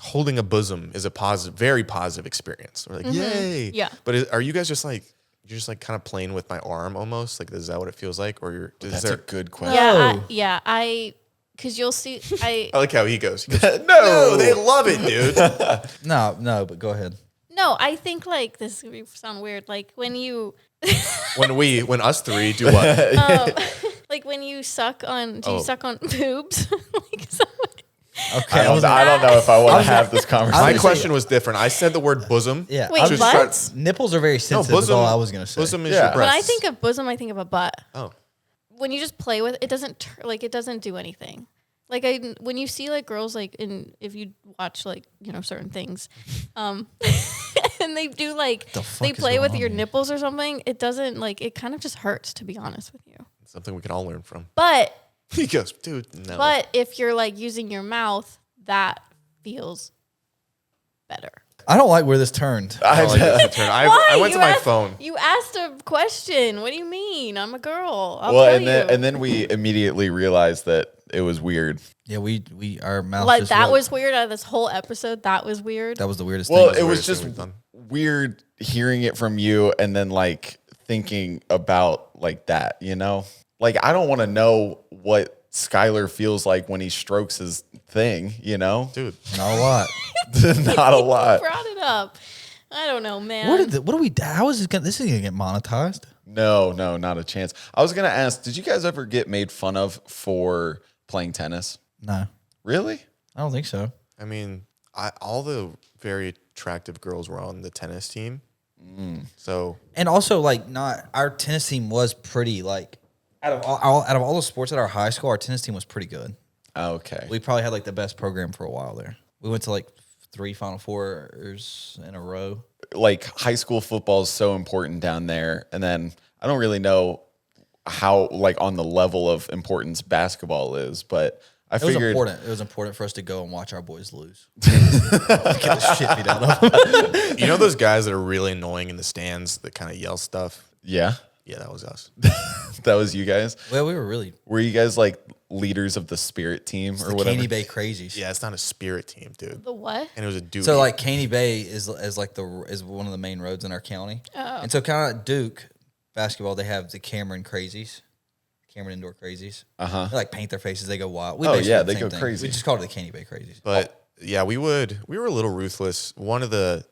holding a bosom is a very positive experience. We're like, yay. Yeah. But are you guys just like, you're just like kind of playing with my arm almost? Like, is that what it feels like? Or That's a good question. Yeah, because you'll see, I like how he goes. No, they love it, dude. No, but go ahead. no, I think like this would sound weird. Like when you, when us three do what? like when you suck on, do Oh. you suck on boobs? Like someone, Okay. I don't know if I want to have this conversation. My question was different. I said the word bosom. Yeah. Wait, I was what? just nipples are very sensitive. Is all I was gonna say. Bosom is Yeah. your breast. when I think of bosom, I think of a butt. Oh. When you just play with it, it doesn't do anything. Like when you see like girls like if you watch like certain things, and they do like they play with your nipples or something, it doesn't like it kind of just hurts, to be honest with you. Something we can all learn from. But He goes, dude, no. but if you're like using your mouth, that feels better. I don't like where this turned. I don't like this turn. I went to my phone. You asked a question. What do you mean? I'm a girl. I'll well, tell and then you. and then we immediately realized that it was weird. Yeah, we our mouth like just that went- was weird. Out of this whole episode, that was weird. that was the weirdest Well, thing. it was weirdest thing just we've done. weird hearing it from you and then like thinking about like that, Like I don't want to know what Skyler feels like when he strokes his thing, Dude, Not a lot. Not a lot. Brought it up. I don't know, man. What do we? How is this gonna? This is gonna get monetized. No, not a chance. I was gonna ask, did you guys ever get made fun of for playing tennis? No, Really? I don't think so. I mean, all the very attractive girls were on the tennis team. So And also, like, not our tennis team was pretty like out of all the sports at our high school, our tennis team was pretty good. Okay. We probably had like the best program for a while there. We went to like 3 Final Fours in a row. Like high school football is so important down there, and then I don't really know how like on the level of importance basketball is, but I It was figured important. It was important for us to go and watch our boys lose. Get the shit beat out of them. You know those guys that are really annoying in the stands that kind of yell stuff? yeah, Yeah, that was us. that was you guys. Well, we were really Were you guys like leaders of the spirit team or the whatever? Caney Bay Crazies. Yeah, it's not a spirit team, dude. The what? And it was a dude. So like Caney Bay is like is one of the main roads in our county. Oh. And so kind of like Duke basketball, they have the Cameron Crazies. Cameron Indoor Crazies. Uh-huh. They like paint their faces, they go wild. We Oh, basically yeah, did the they same go thing. crazy. We just called it the Caney Bay Crazies. But yeah, we were a little ruthless. One of the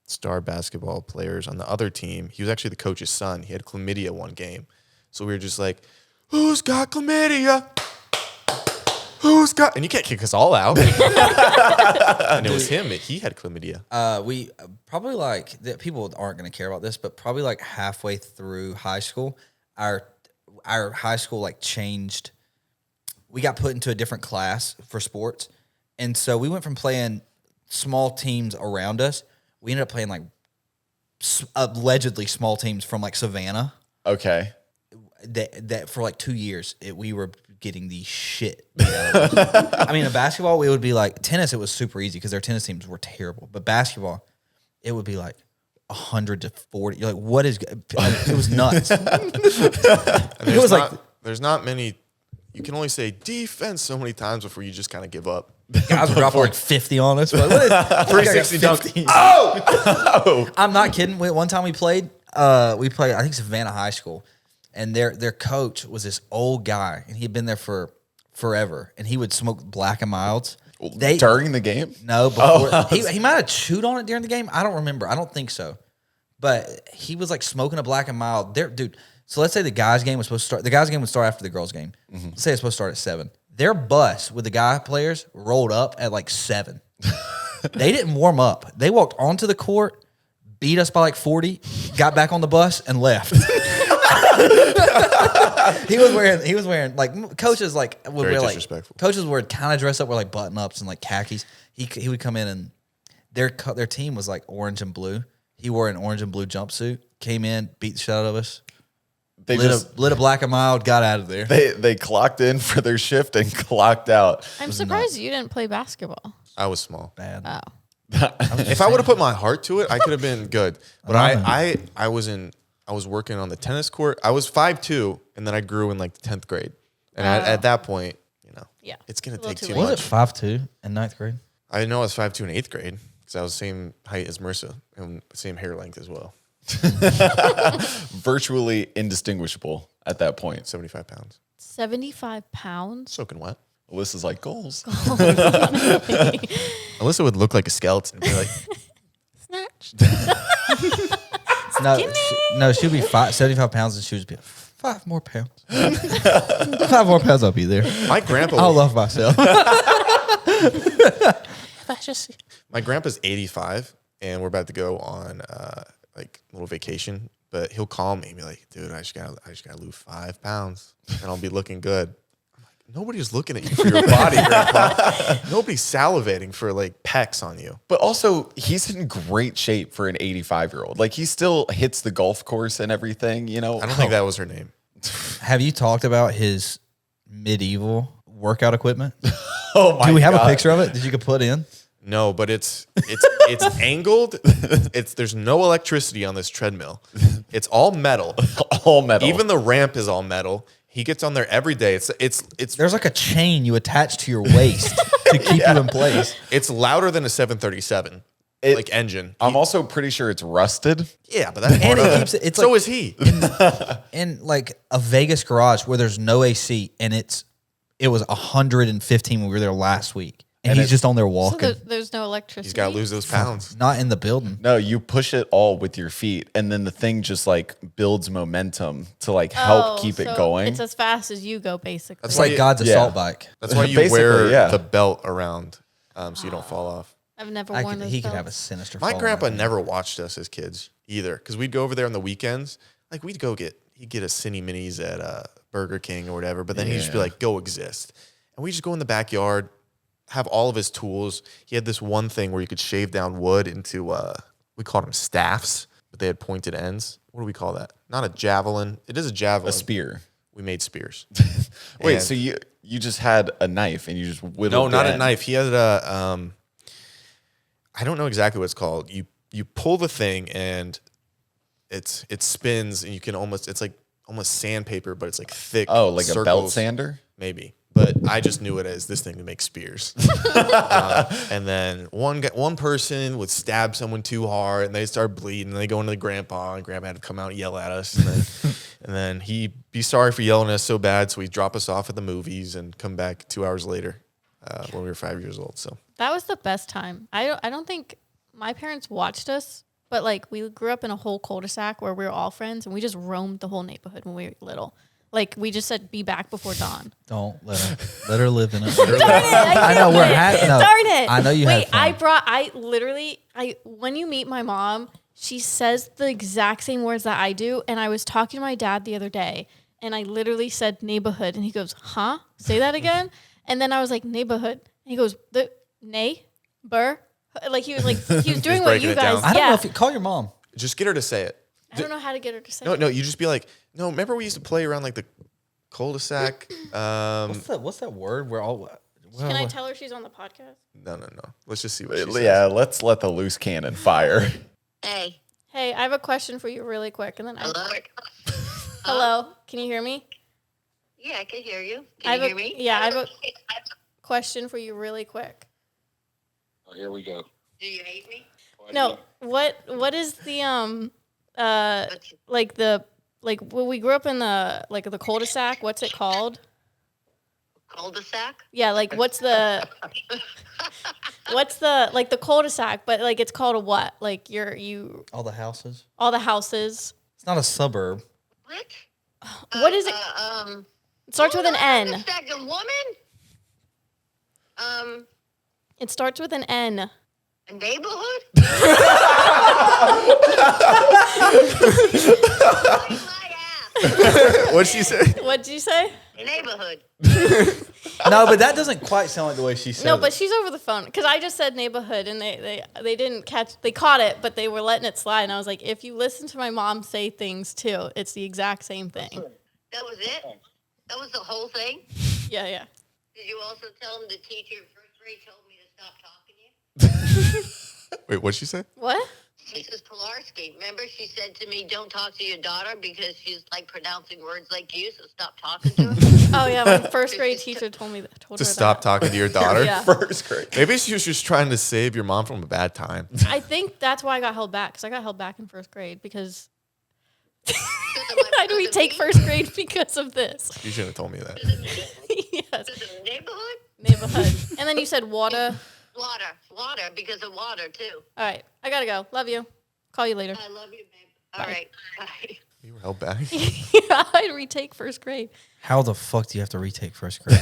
star basketball players on the other team, he was actually the coach's son. He had chlamydia one game. So we were just like, who's got chlamydia? Who's got, and you can't kick us all out. And it was him. He had chlamydia. We probably people aren't going to care about this, but probably like halfway through high school, our high school like changed. We got put into a different class for sports, and so we went from playing small teams around us. We ended up playing like allegedly small teams from like Savannah. Okay. That for like 2 years, we were getting the shit beat out of us. I mean, in basketball, it would be like tennis. It was super easy because their tennis teams were terrible. But basketball, it would be like 100 to 40. You're like, what is? It was nuts. And It was like there's not many. You can only say defense so many times before you just kind of give up. guys would drop like 50 on us. But what is 360 dunk. 50. Oh, I'm not kidding. One time we played I think Savannah High School. And their coach was this old guy, and he had been there for forever. And he would smoke Black and Milds. During the game? No, before he might have chewed on it during the game. I don't remember. I don't think so. But he was like smoking a Black and Mild. Dude. So let's say the guys' game was supposed to start. The guys' game would start after the girls' game. Let's say it's supposed to start at 7. Their bus with the guy players rolled up at like 7. They didn't warm up. They walked onto the court, beat us by like 40, got back on the bus, and left. He was wearing like coaches like would Very wear like disrespectful. coaches would kind of dress up with like button ups and like khakis. He would come in and their team was like orange and blue. He wore an orange and blue jumpsuit. Came in, beat the shit out of us. They Lit a Black and Mild, got out of there. they clocked in for their shift and clocked out. I'm surprised you didn't play basketball. I was small. Bad. Oh. If I would have put my heart to it, I could have been good. But I was working on the tennis court. I was 5'2", and then I grew in like the 10th grade. And at that point, Yeah. it's gonna It's a little take too too late. Was it much. 5'2" in 9th grade? I know I was 5'2" in 8th grade because I was the same height as Marissa and same hair length as well. Virtually indistinguishable at that point. 75 pounds. 75 pounds? Soaking wet. Alyssa's like, goals. Alyssa would look like a skeleton and be like, Snatch. No, she'd be 75 pounds, and she would be 5 more pounds. 5 more pounds, I'll be there. my grandpa. I'll love myself. My grandpa's 85, and we're about to go on like a little vacation. But he'll call me and be like, "Dude, I just gotta lose 5 pounds, and I'll be looking good." I'm like, nobody's looking at you for your body, Grandpa. Nobody's salivating for like pecs on you. But also, he's in great shape for an 85-year-old. Like, he still hits the golf course and everything, I don't think that was her name. Have you talked about his medieval workout equipment? Oh, my Do we have God. a picture of it that you could put in? No, but it's angled. There's no electricity on this treadmill. It's all metal. All metal. Even the ramp is all metal. He gets on there every day. It's There's like a chain you attach to your waist to keep you in place. It's louder than a 737 like engine. I'm also pretty sure it's rusted. Yeah, but that's And part it of keeps it- it's so like- is he. In like a Vegas garage where there's no AC, and it was 115 when we were there last week, and he's just on there So walking. there's no electricity. He's got to lose those pounds. Not in the building. No, you push it all with your feet, and then the thing just like builds momentum to like help keep it so going. It's as fast as you go, basically. It's like God's Yeah. assault bike. That's why you Basically, wear yeah. the belt around so you don't fall off. I've never worn those He could have a belts. sinister. My fall grandpa on that. never watched us as kids either, because we'd go over there on the weekends. Like he'd get a Cine Minis at Burger King or whatever, but then he'd just be like, "Go exist," and we just go in the backyard, have all of his tools. He had this one thing where you could shave down wood into we called them staffs, but they had pointed ends. What do we call that? Not a javelin. It is a javelin. A spear. We made spears. Wait, And- so you just had a knife and you just whittled No, not the a end. knife. He had a I don't know exactly what it's called. You pull the thing and it spins and you can it's like almost sandpaper, but it's like thick. Oh, like a belt circles. sander? Maybe. But I just knew it as this thing to make spears. And then one person would stab someone too hard and they start bleeding and they go into the grandpa and grandpa had to come out and yell at us. And then he'd be sorry for yelling at us so bad. So he'd drop us off at the movies and come back 2 hours later when we were 5 years old. So That was the best time. I don't think my parents watched us, but like we grew up in a whole cul-de-sac where we were all friends and we just roamed the whole neighborhood when we were little. Like we just said, be back before dawn. Don't let her live in it. Darn it! I know we're no, Darn it! I know you Wait, had fun. when you meet my mom, she says the exact same words that I do. And I was talking to my dad the other day and I literally said neighborhood and he goes, huh? Say that again? And then I was like, neighborhood. And he goes, neighbor. Like he was doing what breaking you it down. guys. I don't know yeah. if you call your mom. just get her to say it. I don't know how to get her to say No, it. no, you just be like, no, remember we used to play around like the cul-de-sac? What's that word? We're all. Can I tell her she's on the podcast? No. Let's just see what she says. Yeah, let's let the loose cannon fire. Hey. Hey, I have a question for you really quick. And then Hello? Hello, can you hear me? Yeah, I can hear you. I Can have you a- hear me? yeah, I have a- Question for you really quick. Oh, here we go. Do you hate me? No, what is the when we grew up in the cul-de-sac, what's it called? Cul-de-sac? Yeah, like what's the the cul-de-sac, but like it's called a what? Like All the houses. all the houses. It's not a suburb. What? What is it? It starts with an N. Cul-de-sac, a woman? It starts with an N. A neighborhood? My ass. What'd she say? What'd you say? Neighborhood. No, but that doesn't quite sound like the way she said No, it. but she's over the phone because I just said neighborhood and they didn't catch. They caught it, but they were letting it slide. And I was like, if you listen to my mom say things too, it's the exact same thing. That was it? That was the whole thing? Yeah, yeah. Did you also tell him the teacher in first grade told me to stop talking to you? Wait, what'd she say? What? Mrs. Pilarski, remember she said to me, don't talk to your daughter because she's like pronouncing words like you, so stop talking to her. Oh yeah, my first grade teacher told her To stop that. talking to your daughter? Yeah. First grade. Maybe she was just trying to save your mom from a bad time. I think that's why I got held back because I got held back in first grade because I do retake first grade because of this. You shouldn't have told me that. Yes, Is it a neighborhood? neighborhood. And then you said water. Water, because of water too. All right, I gotta go. Love you. Call you later. I love you, babe. All right, bye. You were held back. Yeah, I retake first grade. How the fuck do you have to retake first grade?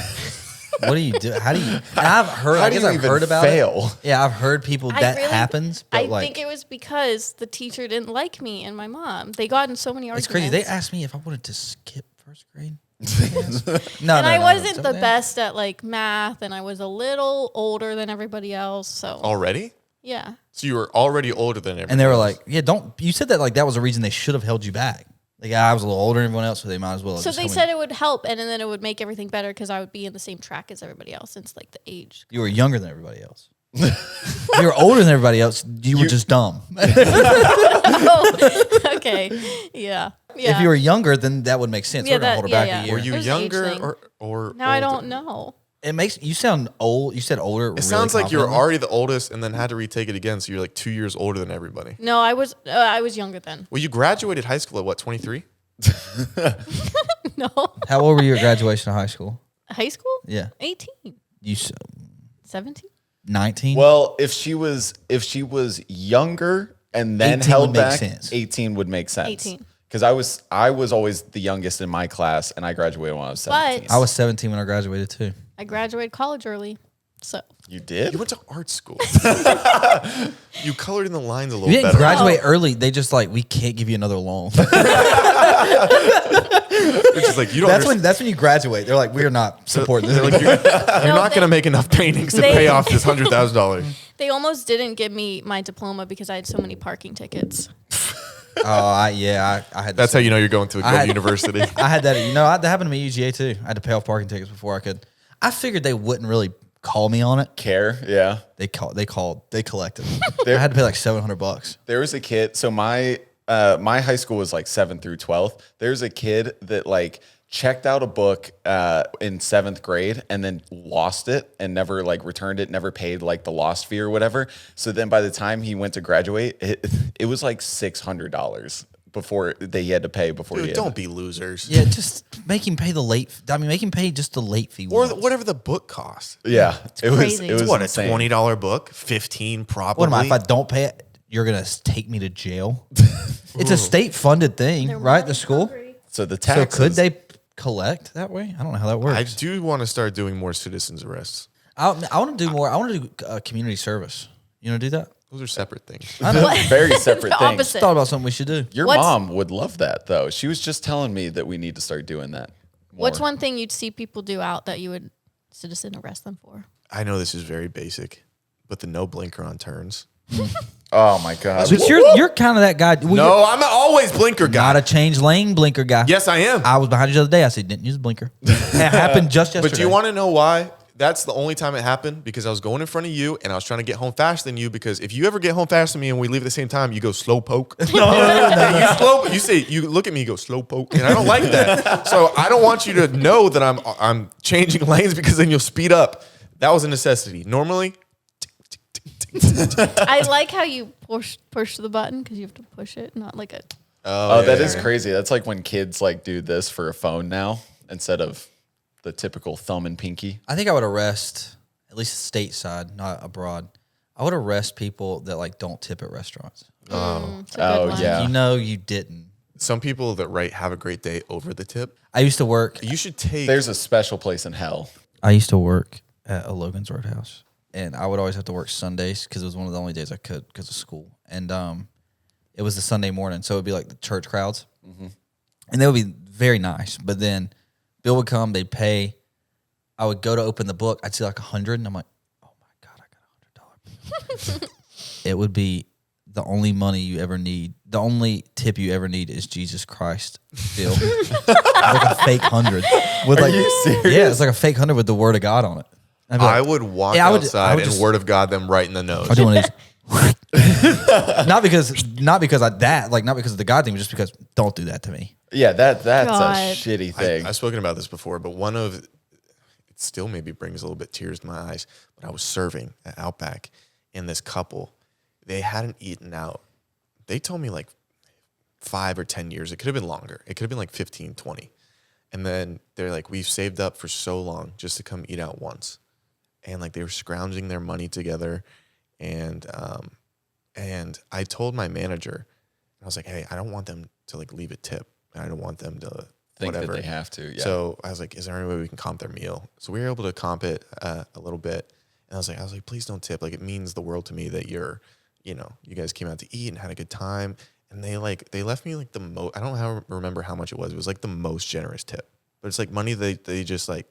What do you do? How do you? And I've heard. How I do guess you I've even heard about fail? it. Yeah, I've heard people I that really- happens. But I like, think it was because the teacher didn't like me and my mom. They got in so many arguments. it's crazy. They asked me if I wanted to skip first grade. and I wasn't the best at like math, and I was a little older than everybody else. So Already? yeah, So you were already older than everyone And they were else. like, "Yeah, don't." You said that like that was a reason they should have held you back. Like I was a little older than everyone else, so they might as well. have so just they held me- said it would help, and then it would make everything better because I would be in the same track as everybody else since like the age. you were younger than everybody else. You were older than everybody else. You were just dumb. Oh, okay, yeah. If you were younger, then that would make sense. Yeah, We're gonna that- hold her yeah, back yeah. a year. Were you It was an age younger thing. or Now I older? don't know. It makes you sound old. You said older. It really sounds like you were confidently. already the oldest and then had to retake it again, so you're like 2 years older than everybody. No, I was younger then. Well, you graduated high school at what, 23? No, How old were you at graduation of high school? high school, Yeah, 18, you 17. 19. Well, if she was younger and then 18 held would make back, sense. 18 would make sense. 18. Because I was always the youngest in my class, and I graduated when I was 17. But I was 17 when I graduated too. I graduated college early, so You did? You went to art school. You colored in the lines a little You didn't better. graduate early. They just like we can't give you another loan. Which is like, you don't That's when you graduate. They're like, we're not supporting this. They're like, you're not they- going to make enough paintings to they- pay off this $100,000. they almost didn't give me my diploma because I had so many parking tickets. I had. That's how you know you're going to a good university. I had that. That happened to me at UGA too. I had to pay off parking tickets before I could. I figured they wouldn't really call me on it. Care, yeah. They collected. I had to pay like $700. There was a kid. So my high school was like 7th through 12th. There's a kid that like checked out a book in 7th grade and then lost it and never like returned it, never paid like the lost fee or whatever. So then by the time he went to graduate, it was like $600 before he had to pay before Dude, he don't be losers. Yeah, just make him pay the late. Make him pay just the late fee. Or once. whatever the book costs. Yeah. It was crazy. it was What, insane. a $20 book? 15 probably. What am I? If I don't pay it, you're gonna take me to jail. It's a state funded thing, right? The school. So the So taxes. could they collect that way? I don't know how that works. I do want to start doing more citizens arrests. I want to do more. I want to do community service. You know, do that. Those are separate things. Very separate The things. opposite. Thought about something we should do. Your What's- mom would love that though. She was just telling me that we need to start doing that. What's more. one thing you'd see people do out that you would citizen arrest them for? I know this is very basic, but the no blinker on turns. Oh my god. But you're kind of that guy. Well, No, I'm always blinker you're guy. not a change lane blinker guy. Yes, I am. I was behind you the other day. I said didn't use a blinker. It happened just yesterday. But do you want to know why? That's the only time it happened, because I was going in front of you and I was trying to get home faster than you, because if you ever get home faster than me and we leave at the same time, you go slow poke. You look at me, you go slow poke, and I don't like that. So I don't want you to know that I'm changing lanes, because then you'll speed up. That was a necessity. Normally, I like how you push the button because you have to push it, not like a. Oh, that is crazy. That's like when kids like do this for a phone now instead of the typical thumb and pinky. I think I would arrest, at least stateside, not abroad. I would arrest people that like don't tip at restaurants. It's a good Oh, one. yeah. You know you didn't. some people that write "Have a great day" over the tip. I used to work. You should take. There's a special place in hell. I used to work at a Logan's Roadhouse, and I would always have to work Sundays because it was one of the only days I could because of school. And it was the Sunday morning, so it would be like the church crowds, and they would be very nice. But then Bill would come, they'd pay. I would go to open the book, I'd see like 100, and I'm like, oh my god, I got $100 bill. It would be the only money you ever need. The only tip you ever need is Jesus Christ bill, like a fake 100. With like, you serious? Yeah, it's like a fake 100 with the word of God on it. I'd be like, I would walk Yeah, I would outside and just- word of God them right in the nose. I do one of these. not because not because of the God thing, but just because don't do that to me. Yeah, that's God. a shitty thing. I've spoken about this before, but it still maybe brings a little bit tears to my eyes. But I was serving at Outback, and this couple, they hadn't eaten out. They told me like 5 or 10 years. It could have been longer. It could have been like 15, 20. And then they're like, we've saved up for so long just to come eat out once. And like they were scrounging their money together. And I told my manager, I was like, hey, I don't want them to like leave a tip. And I don't want them to Think whatever. that they have to. Yeah. So I was like, is there any way we can comp their meal? So we were able to comp it a little bit. And I was like, please don't tip. Like, it means the world to me that you guys came out to eat and had a good time. And they left me like the most, I don't remember how much it was. It was like the most generous tip. But it's like money they just like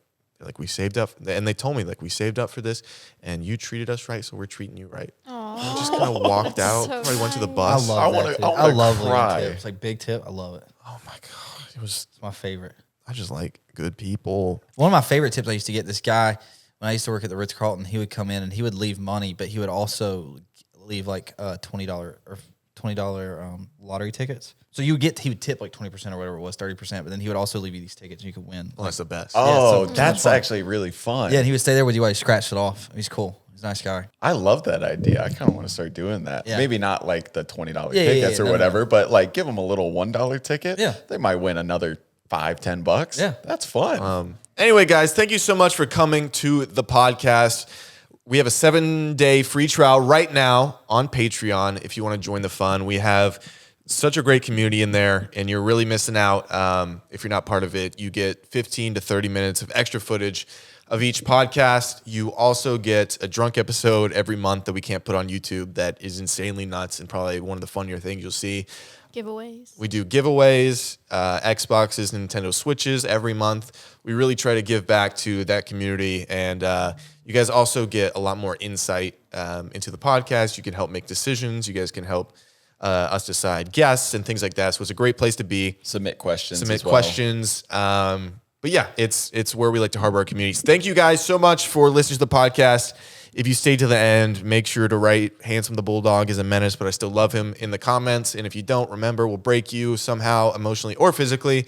we saved up. And they told me like, we saved up for this and you treated us right. So we're treating you right. I just kind of walked out. so Probably went to the I bus. love wanna- that tip. I wanna I love cry. little tips. Like big tip, I love it. Oh my God. It's My favorite. I just like good people. One of my favorite tips I used to get, this guy, when I used to work at the Ritz-Carlton, he would come in and he would leave money, but he would also leave like $20 or $20 lottery tickets. So he would tip like 20% or whatever it was, 30%, but then he would also leave you these tickets and you could win. Well, that's the best. Oh, so that's fun. actually really fun. Yeah, and he would stay there with you while you scratched it off. He's cool. He's a nice guy. I love that idea. I kind of want to start doing that. Yeah. Maybe not like the $20 Yeah, yeah, tickets yeah, or no, whatever, but like give them a little $1 ticket. Yeah. They might win another $5-10. Yeah. That's fun. Anyway, guys, thank you so much for coming to the podcast. We have a 7-day free trial right now on Patreon if you want to join the fun. We have such a great community in there, and you're really missing out if you're not part of it. You get 15 to 30 minutes of extra footage of each podcast. You also get a drunk episode every month that we can't put on YouTube that is insanely nuts and probably one of the funnier things you'll see. Giveaways. We do giveaways, Xboxes, Nintendo Switches every month. We really try to give back to that community. And you guys also get a lot more insight into the podcast. You can help make decisions. You guys can help us decide guests and things like that. So it's a great place to be. Submit questions. Submit as well. questions. But yeah, it's where we like to harbor our communities. Thank you guys so much for listening to the podcast. If you stay to the end, make sure to write Handsome the Bulldog is a menace, but I still love him in the comments. And if you don't, remember, we'll break you somehow, emotionally or physically.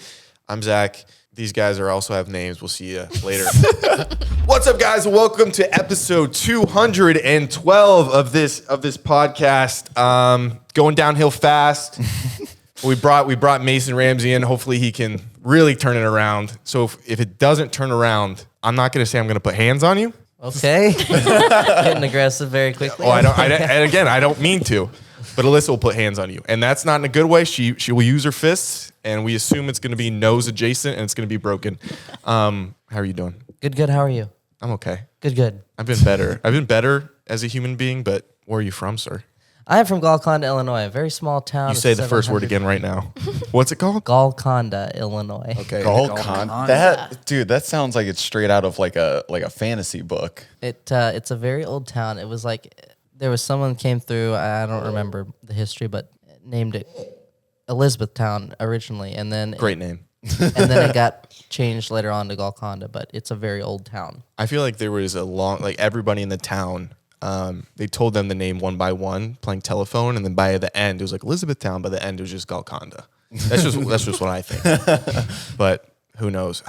I'm Zach. These guys also have names. We'll see you later. What's up, guys? Welcome to episode 212 of this podcast. Going downhill fast. We brought Mason Ramsey in. Hopefully he can really turn it around. So if it doesn't turn around, I'm not going to say I'm going to put hands on you. Okay. Getting aggressive very quickly. Oh, I don't mean to, but Alyssa will put hands on you, and that's not in a good way. She will use her fists, and we assume it's going to be nose adjacent, and it's going to be broken. How are you doing? Good. How are you? I'm okay. Good. I've been better as a human being, but where are you from, sir? I am from Golconda, Illinois, a very small town. You say the first word again right now. What's it called? Golconda, Illinois. Okay. That sounds like it's straight out of like a fantasy book. It's a very old town. It was like there was someone came through. I don't remember the history, but named it Elizabethtown originally, and then Great name. and then it got changed later on to Golconda. But it's a very old town. I feel like there was everybody in the town. They told them the name one by one, playing telephone, and then by the end it was like Elizabethtown. By the end it was just Golconda. That's just what I think. But who knows?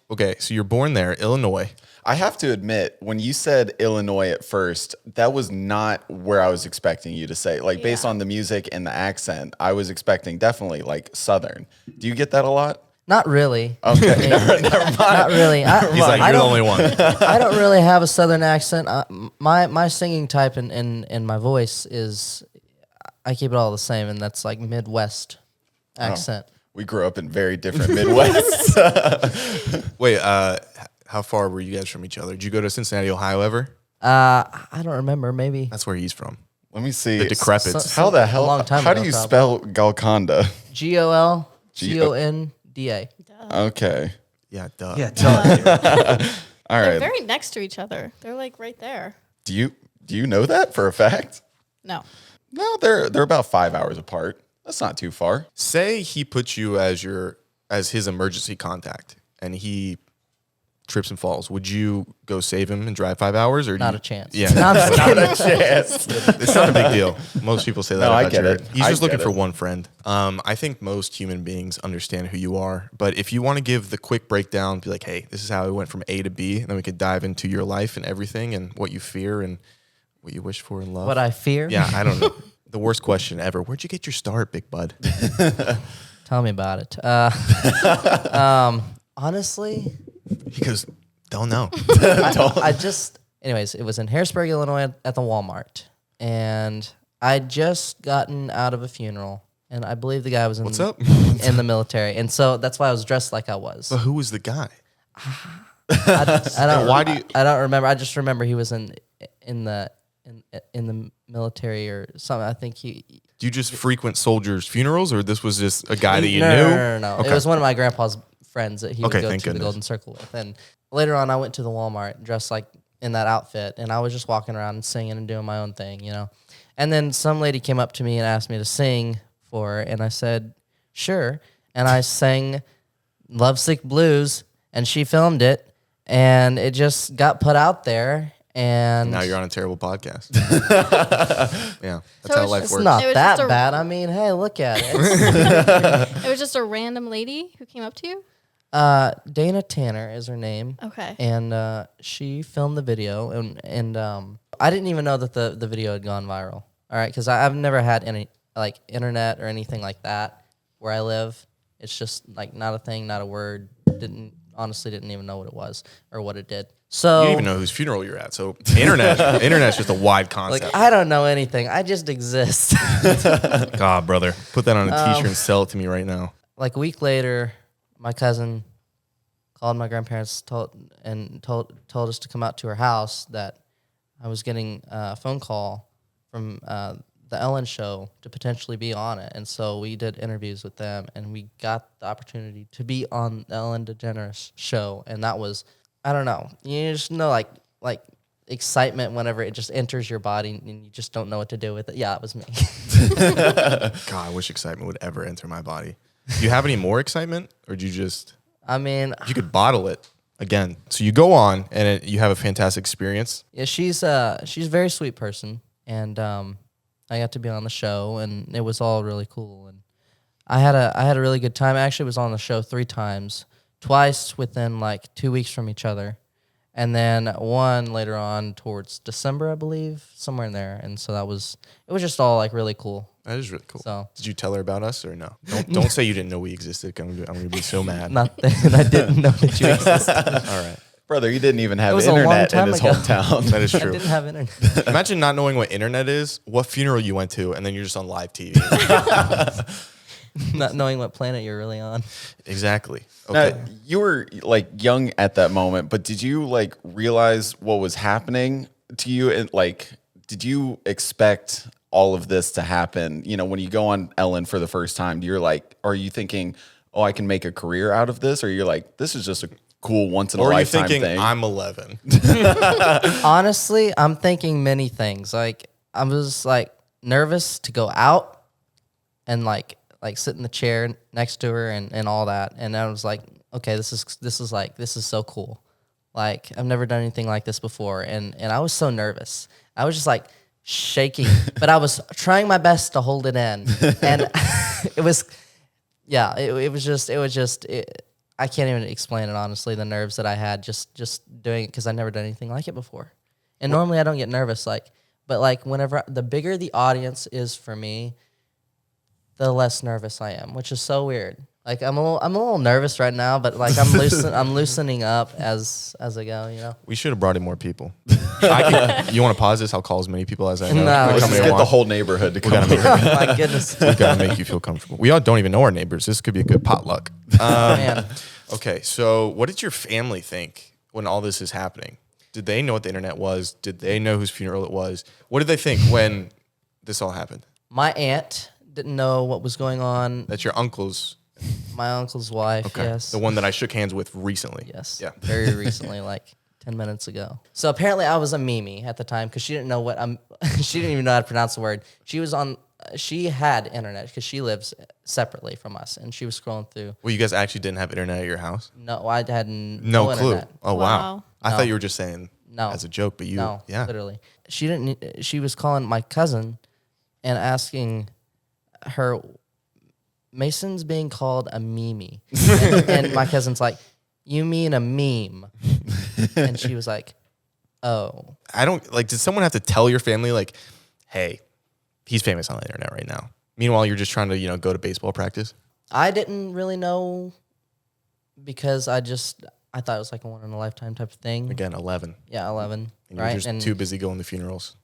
Okay, so you're born there, Illinois. I have to admit, when you said Illinois at first, that was not where I was expecting you to say. Like based on the music and the accent, I was expecting definitely like Southern. Do you get that a lot? Not really. Okay, never mind. Not really. He's like, you're the only one. I don't really have a Southern accent. My singing type and my voice is, I keep it all the same, and that's like Midwest accent. We grew up in very different Midwest. Wait, how far were you guys from each other? Did you go to Cincinnati, Ohio ever? I don't remember. Maybe. That's where he's from. Let me see. The decrepits. How the hell? A long time how ago, do you probably. spell Golconda? GOLCONDA. Okay. Yeah, duh. Yeah, duh. All They're right. very next to each other. They're like right there. Do you know that for a fact? No. No, they're about 5 hours apart. That's not too far. Say he puts you as his emergency contact, and he trips and falls. Would you go save him and drive 5 hours, or Not a chance. Yeah, No, I'm just Not kidding. a chance. it's not a big deal. Most people say that. No, I about get Jared. it. He's I just looking get for it. one friend. I think most human beings understand who you are, but if you want to give the quick breakdown, be like, hey, this is how I went from A to B, and then we could dive into your life and everything, and what you fear and what you wish for in love. What I fear? Yeah, I don't know. The worst question ever. Where'd you get your start, big bud? Tell me about it. Honestly, He goes, don't know. anyways, it was in Harrisburg, Illinois at the Walmart. And I'd just gotten out of a funeral. And I believe the guy was What's up? in the military. And so that's why I was dressed like I was. But who was the guy? I don't, Why do you- I don't remember. I just remember he was in the military or something. I think he. Do you just frequent soldiers' funerals, or this was just a guy that you no, knew? No. Okay. It was one of my grandpa's friends that he would Okay, go thank to the goodness. Golden Circle with. And later on, I went to the Walmart dressed like in that outfit, and I was just walking around and singing and doing my own thing, you know. And then some lady came up to me and asked me to sing for her, and I said, sure. And I sang Lovesick Blues, and she filmed it, and it just got put out there. And Now you're on a terrible podcast. Yeah, that's So how it's life it's works. not It was that just a- bad. I mean, hey, look at it. It was just a random lady who came up to you? Dana Tanner is her name. Okay. And she filmed the video, and I didn't even know that the video had gone viral. All right, because I've never had any like internet or anything like that where I live. It's just like not a thing, not a word. Honestly didn't even know what it was or what it did. So You don't even know whose funeral you're at. So internet's just a wide concept. like I don't know anything. I just exist. God, brother, put that on a T-shirt and sell it to me right now. Like a week later, my cousin called my grandparents, told us to come out to her house that I was getting a phone call from the Ellen show to potentially be on it. And so we did interviews with them, and we got the opportunity to be on the Ellen DeGeneres show. And that was, I don't know, you just know, like excitement whenever it just enters your body and you just don't know what to do with it. Yeah, it was me. God, I wish excitement would ever enter my body. Do you have any more excitement, or do you just? I mean, You could bottle it again. So you go on and you have a fantastic experience. yeah, she's a very sweet person, and I got to be on the show, and it was all really cool, and I had a really good time. I actually was on the show 3 times, twice within like 2 weeks from each other, and then one later on towards December, I believe, somewhere in there, and so it was just all like really cool. That is really cool. So- Did you tell her about us or no? Don't say you didn't know we existed. I'm gonna be so mad. Not that I didn't know that you existed. All right. Brother, he didn't even have was a long internet in time his ago. hometown. That is I true. didn't have internet. Imagine not knowing what internet is, what funeral you went to, and then you're just on live TV. Not knowing what planet you're really on. Exactly. Okay. Now, you were like young at that moment, but did you like realize what was happening to you? And like, did you expect all of this to happen? You know, when you go on Ellen for the first time, you're like, are you thinking, oh, I can make a career out of this? Or you're like, this is just a cool once in a Or are you lifetime thinking thing? I'm 11? Honestly, I'm thinking many things. Like I was like nervous to go out and like sit in the chair next to her and all that. And I was like, okay, this is so cool. Like I've never done anything like this before. And I was so nervous. I was just like shaking, but I was trying my best to hold it in. And it was just I can't even explain it, honestly, the nerves that I had just doing it because I've never done anything like it before. And normally I don't get nervous, but whenever the bigger the audience is for me, the less nervous I am, which is so weird. Like I'm a little nervous right now, but like I'm loosening up as I go, you know. We should have brought in more people. You want to pause this? I'll call as many people as I know. No, Come Let's here, get Juan. the whole neighborhood to come gotta over. Oh my goodness. We gotta make you feel comfortable. We all don't even know our neighbors. This could be a good potluck. Man. Okay, so what did your family think when all this is happening? Did they know what the internet was? Did they know whose funeral it was? What did they think when this all happened? My aunt didn't know what was going on. That's your uncle's. My uncle's wife, Okay, yes. the one that I shook hands with recently. Yes. Yeah. Very recently, like 10 minutes ago. So apparently I was a Mimi at the time because she didn't know she didn't even know how to pronounce the word. She had internet because she lives separately from us, and she was scrolling through. Well, you guys actually didn't have internet at your house? No, I had No clue. internet. Oh, wow. Wow. I No. thought you were just saying No. as a joke, but you, No, yeah. literally. She was calling my cousin and asking her, Mason's being called a Mimi. And my cousin's like, you mean a meme? And she was like, oh. I don't, like, did someone have to tell your family, like, hey, he's famous on the internet right now? Meanwhile, you're just trying to, go to baseball practice? I didn't really know because I thought it was like a one in a lifetime type of thing. Again, 11. Yeah, 11. And you're just too busy going to funerals.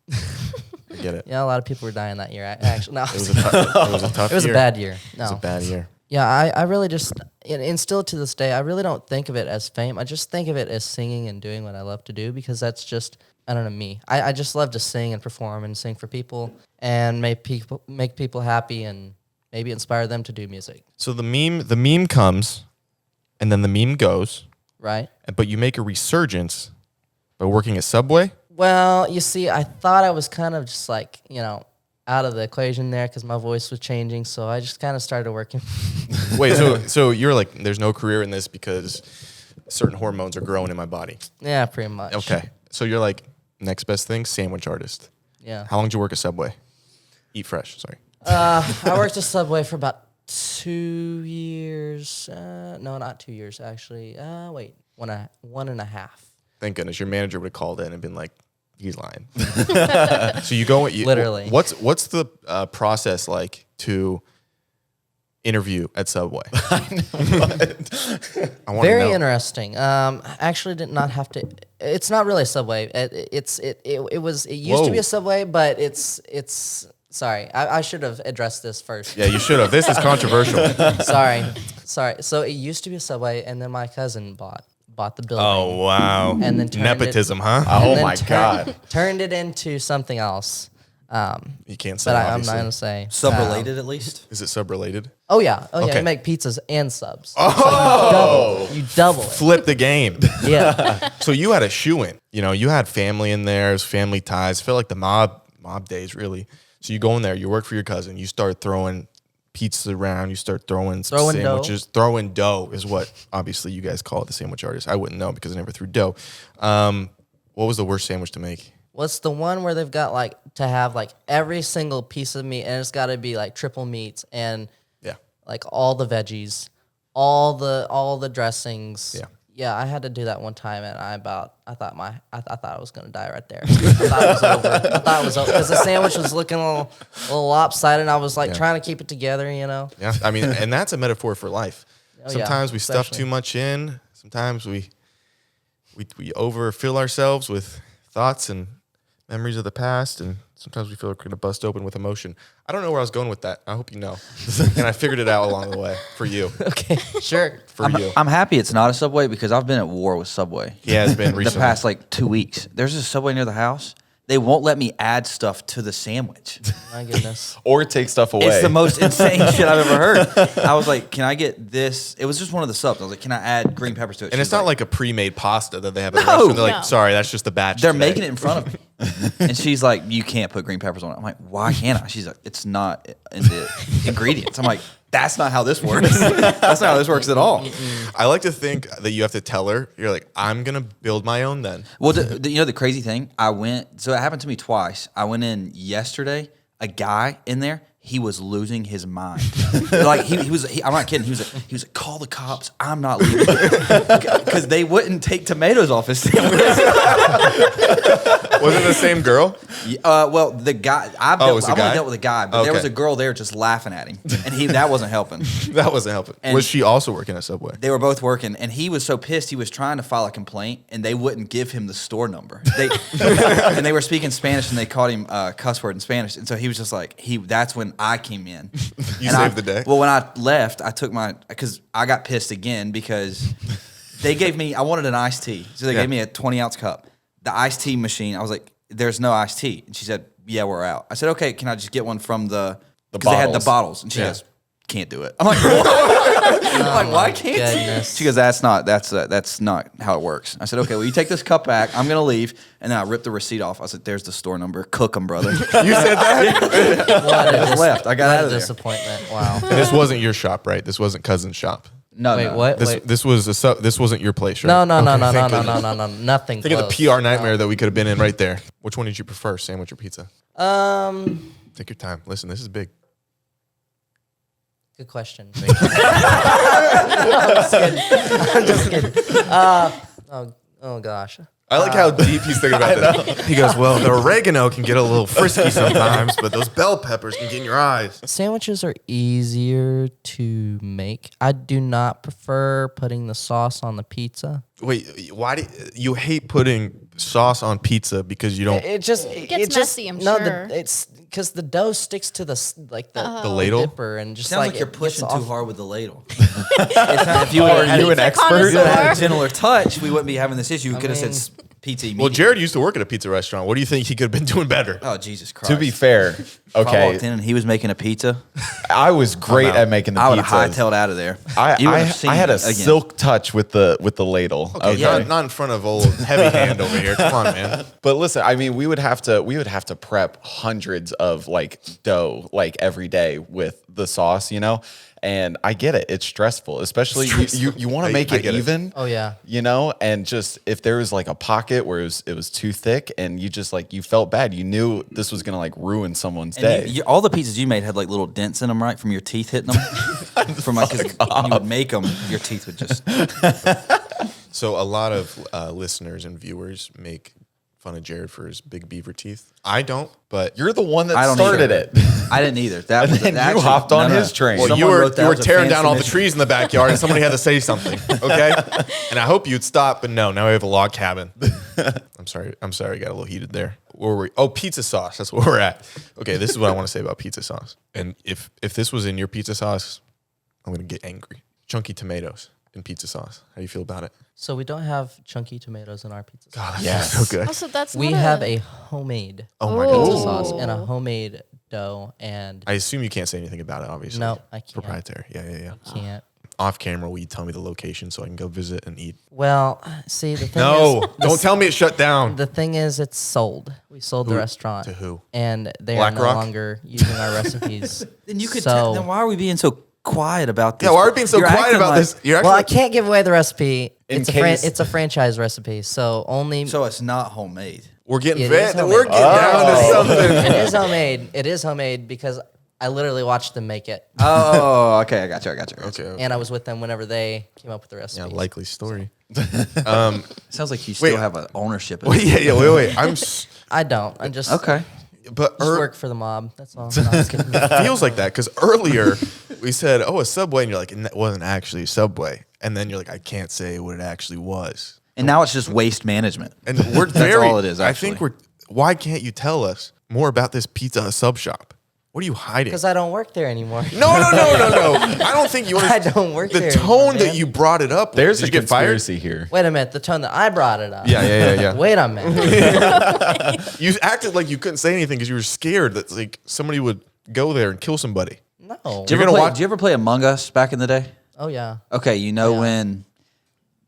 I get it. Yeah, a lot of people were dying that year. Actually, no, It was a tough it was year. a bad year. No, It was a bad year. Yeah, I really just, and still to this day, I really don't think of it as fame. I just think of it as singing and doing what I love to do because that's just, I don't know, me. I just love to sing and perform and sing for people and make people happy and maybe inspire them to do music. So the meme comes, and then the meme goes, Right? but you make a resurgence by working at Subway? Well, you see, I thought I was kind of just like, out of the equation there because my voice was changing. So I just kind of started working. Wait, so you're like, there's no career in this because certain hormones are growing in my body. Yeah, pretty much. Okay. So you're like, next best thing, sandwich artist. Yeah. How long did you work at Subway? Eat Fresh, sorry. I worked at Subway for about 2 years. No, not 2 years, actually. Wait, one and a half. Thank goodness. Your manager would have called in and been like, he's lying. So you go, Literally. What's the process like to interview at Subway? I want Very to know. interesting. Actually, did not have to. It's not really a Subway. It used to be a Subway, but it's. Sorry, I should have addressed this first. Yeah, you should have. This is controversial. Sorry. So it used to be a Subway, and then my cousin bought the building. Oh, wow. And then turned nepotism, huh? and Oh then my God. Turned it into something else. You can't say, But I'm obviously. not gonna say Sub-related at least. Is it sub-related? Oh yeah. Okay. You make pizzas and subs. Oh! You double it. Flip the game. Yeah. So you had a shoe in. You know, you had family in there. It was family ties. It felt like the mob days, really. So you go in there, you work for your cousin, you start throwing pizzas around, you start throwing sandwiches. Throwing dough is what obviously you guys call it, the sandwich artist. I wouldn't know because I never threw dough. What was the worst sandwich to make? What's the one where they've got like to have like every single piece of meat and it's got to be like triple meats and like all the veggies, all the dressings. Yeah, I had to do that one time, and I thought I was gonna die right there. I thought it was over. I thought it was over because the sandwich was looking a little lopsided. And I was like trying to keep it together, you know. Yeah, I mean, and that's a metaphor for life. Sometimes we stuff especially. too much in. Sometimes we overfill ourselves with thoughts and memories of the past, and sometimes we feel like we're gonna bust open with emotion. I don't know where I was going with that. I hope you know, and I figured it out along the way for you. Okay, sure. I'm happy it's not a Subway because I've been at war with Subway. Yeah, it's been The recently. past like 2 weeks. There's a Subway near the house. They won't let me add stuff to the sandwich. My goodness. Or take stuff away. It's the most insane shit I've ever heard. I was like, can I get this? It was just one of the subs. I was like, can I add green peppers to it? And it's not like a pre-made pasta that they have at the No. restaurant. They're like, No. sorry, that's just a batch. they're today." making it in front of me. And she's like, you can't put green peppers on it. I'm like, why can't I? She's like, it's not in the ingredients. I'm like, that's not how this works. That's not how this works at all. I like to think that you have to tell her, you're like, I'm going to build my own then. Well, you know the crazy thing? So it happened to me twice. I went in yesterday, a guy in there, he was losing his mind. Like I'm not kidding. He was like, call the cops. I'm not leaving because they wouldn't take tomatoes off his sandwich. Was it the same girl? Well, the guy I've Oh, it was a only guy? dealt with a guy, but there was Okay. a girl there just laughing at him, and that wasn't helping. That wasn't helping. And- Was she also working at Subway? They were both working, and he was so pissed. He was trying to file a complaint, and they wouldn't give him the store number. And they were speaking Spanish, and they called him cuss word in Spanish, and so he was just like, That's when I came in. You And saved the day? Well, when I left, I took because I got pissed again because they gave me. I wanted an iced tea, so they gave me a 20-ounce cup. The iced tea machine. I was like, "There's no iced tea," and she said, "Yeah, we're out." I said, "Okay, can I just get one from the?" Because they had the bottles. bottles, and she Yeah. goes, "Can't do it." I'm like, "What?" I'm like, why can't you? goodness. She goes, that's not how it works. I said, okay, well, you take this cup back. I'm gonna leave, and then I ripped the receipt off. I said, there's the store number. Cook them, brother. You said that? What a I left. I got what out a of there. disappointment. Wow. And this wasn't your shop, right? This wasn't cousin's shop. No, Wait, no. what? This was this wasn't your place, right? No, no, no, Okay, no, thank no, no, goodness. no, no, no, nothing. Think of the close. PR nightmare that we could have been in right there. Which one did you prefer, sandwich or pizza? Take your time. Listen, this is big. Good question. I'm just kidding. Oh gosh. I like how deep he's thinking about this. He goes, well, the oregano can get a little frisky sometimes, but those bell peppers can get in your eyes. Sandwiches are easier to make. I do not prefer putting the sauce on the pizza. Wait, why do you hate putting sauce on pizza because you don't? It just gets messy, I'm sure. It's because the dough sticks to the The ladle? dipper and just Sounds like you're it gets pushing too off. hard with the ladle. If you would have you an expert? had a gentler touch, we wouldn't be having this issue. We could have said pizza. Well, Jared used to work at a pizza restaurant. What do you think he could have been doing better? Oh, Jesus Christ. To be fair, If I okay, walked in and he was making a pizza, I was great at making the I would have pizzas. hightailed out of there. I You wouldn't have seen had a me again. silk touch with the ladle. Okay, not in front of old heavy hand over here. Come on, man. But listen, I mean, we would have to prep hundreds of like dough like every day with the sauce, you know. And I get it; it's stressful, especially you want to make I it get it. even. Oh yeah. You know, and just if there was like a pocket where it was too thick, and you just like you felt bad, you knew this was gonna like ruin someone's day. And all the pizzas you made had like little dents in them, right, from your teeth hitting them. From like, 'cause when you would make them, your teeth would just. So a lot of listeners and viewers make fun of Jared for his big beaver teeth. I don't, but You're the one that I don't started either. it. I didn't either. That And was then you actually- hopped on no, no. his train. well, Someone you wrote that were was a tearing fan down all the submission. trees in the backyard, and somebody had to say something. Okay, and I hope you'd stop, but no. Now we have a log cabin. I'm sorry. I got a little heated there. Where were we? Oh, pizza sauce. That's where we're at. Okay, this is what I want to say about pizza sauce. And if this was in your pizza sauce, I'm gonna get angry. Chunky tomatoes in pizza sauce. How do you feel about it? So we don't have chunky tomatoes in our pizza sauce. God, that's so good. Also, that's We not have a homemade Oh my pizza god. sauce and a homemade dough, and I assume you can't say anything about it. Obviously, no, I can't. proprietary. Yeah. Can't. off camera, will you tell me the location so I can go visit and eat? Well, see, the thing No, is, don't tell me it shut down. the thing is, it's sold. We sold the restaurant to who? and they Black are no Rock? longer using our recipes. Then you could. So- Then why are we being so quiet about this? Yeah, why are we being so You're quiet acting about like- this? You're Well, I actually can't give away the recipe. In It's case- it's a franchise recipe, so only So it's not homemade. we're getting It is we're homemade. getting down to something. it is homemade. It is homemade because I literally watched them make it, Oh, okay. I got you. Okay. and I was with them whenever they came up with the recipe. Yeah, likely story. Sounds like you still Wait. have an ownership. Wait, wait. I don't. I just Okay. But just work for the mob. That's all. No, I'm just kidding. it feels like that because earlier we said, "Oh, a Subway," and you're like, "And that wasn't actually a Subway." And then you're like, "I can't say what it actually was." And now it's just waste management. And we're very. all it is, I think actually. Why can't you tell us more about this Pizza Hut sub shop? What are you hiding? Because I don't work there anymore. No. I don't think you. I don't work the there tone anymore, that man. you brought it up. There's did a you get fired? conspiracy here. Wait a minute. The tone that I brought it up. Yeah. Wait a minute. You acted like you couldn't say anything because you were scared that like somebody would go there and kill somebody. No. Do you, do you ever play Among Us back in the day? Oh yeah. Okay, you know Yeah. when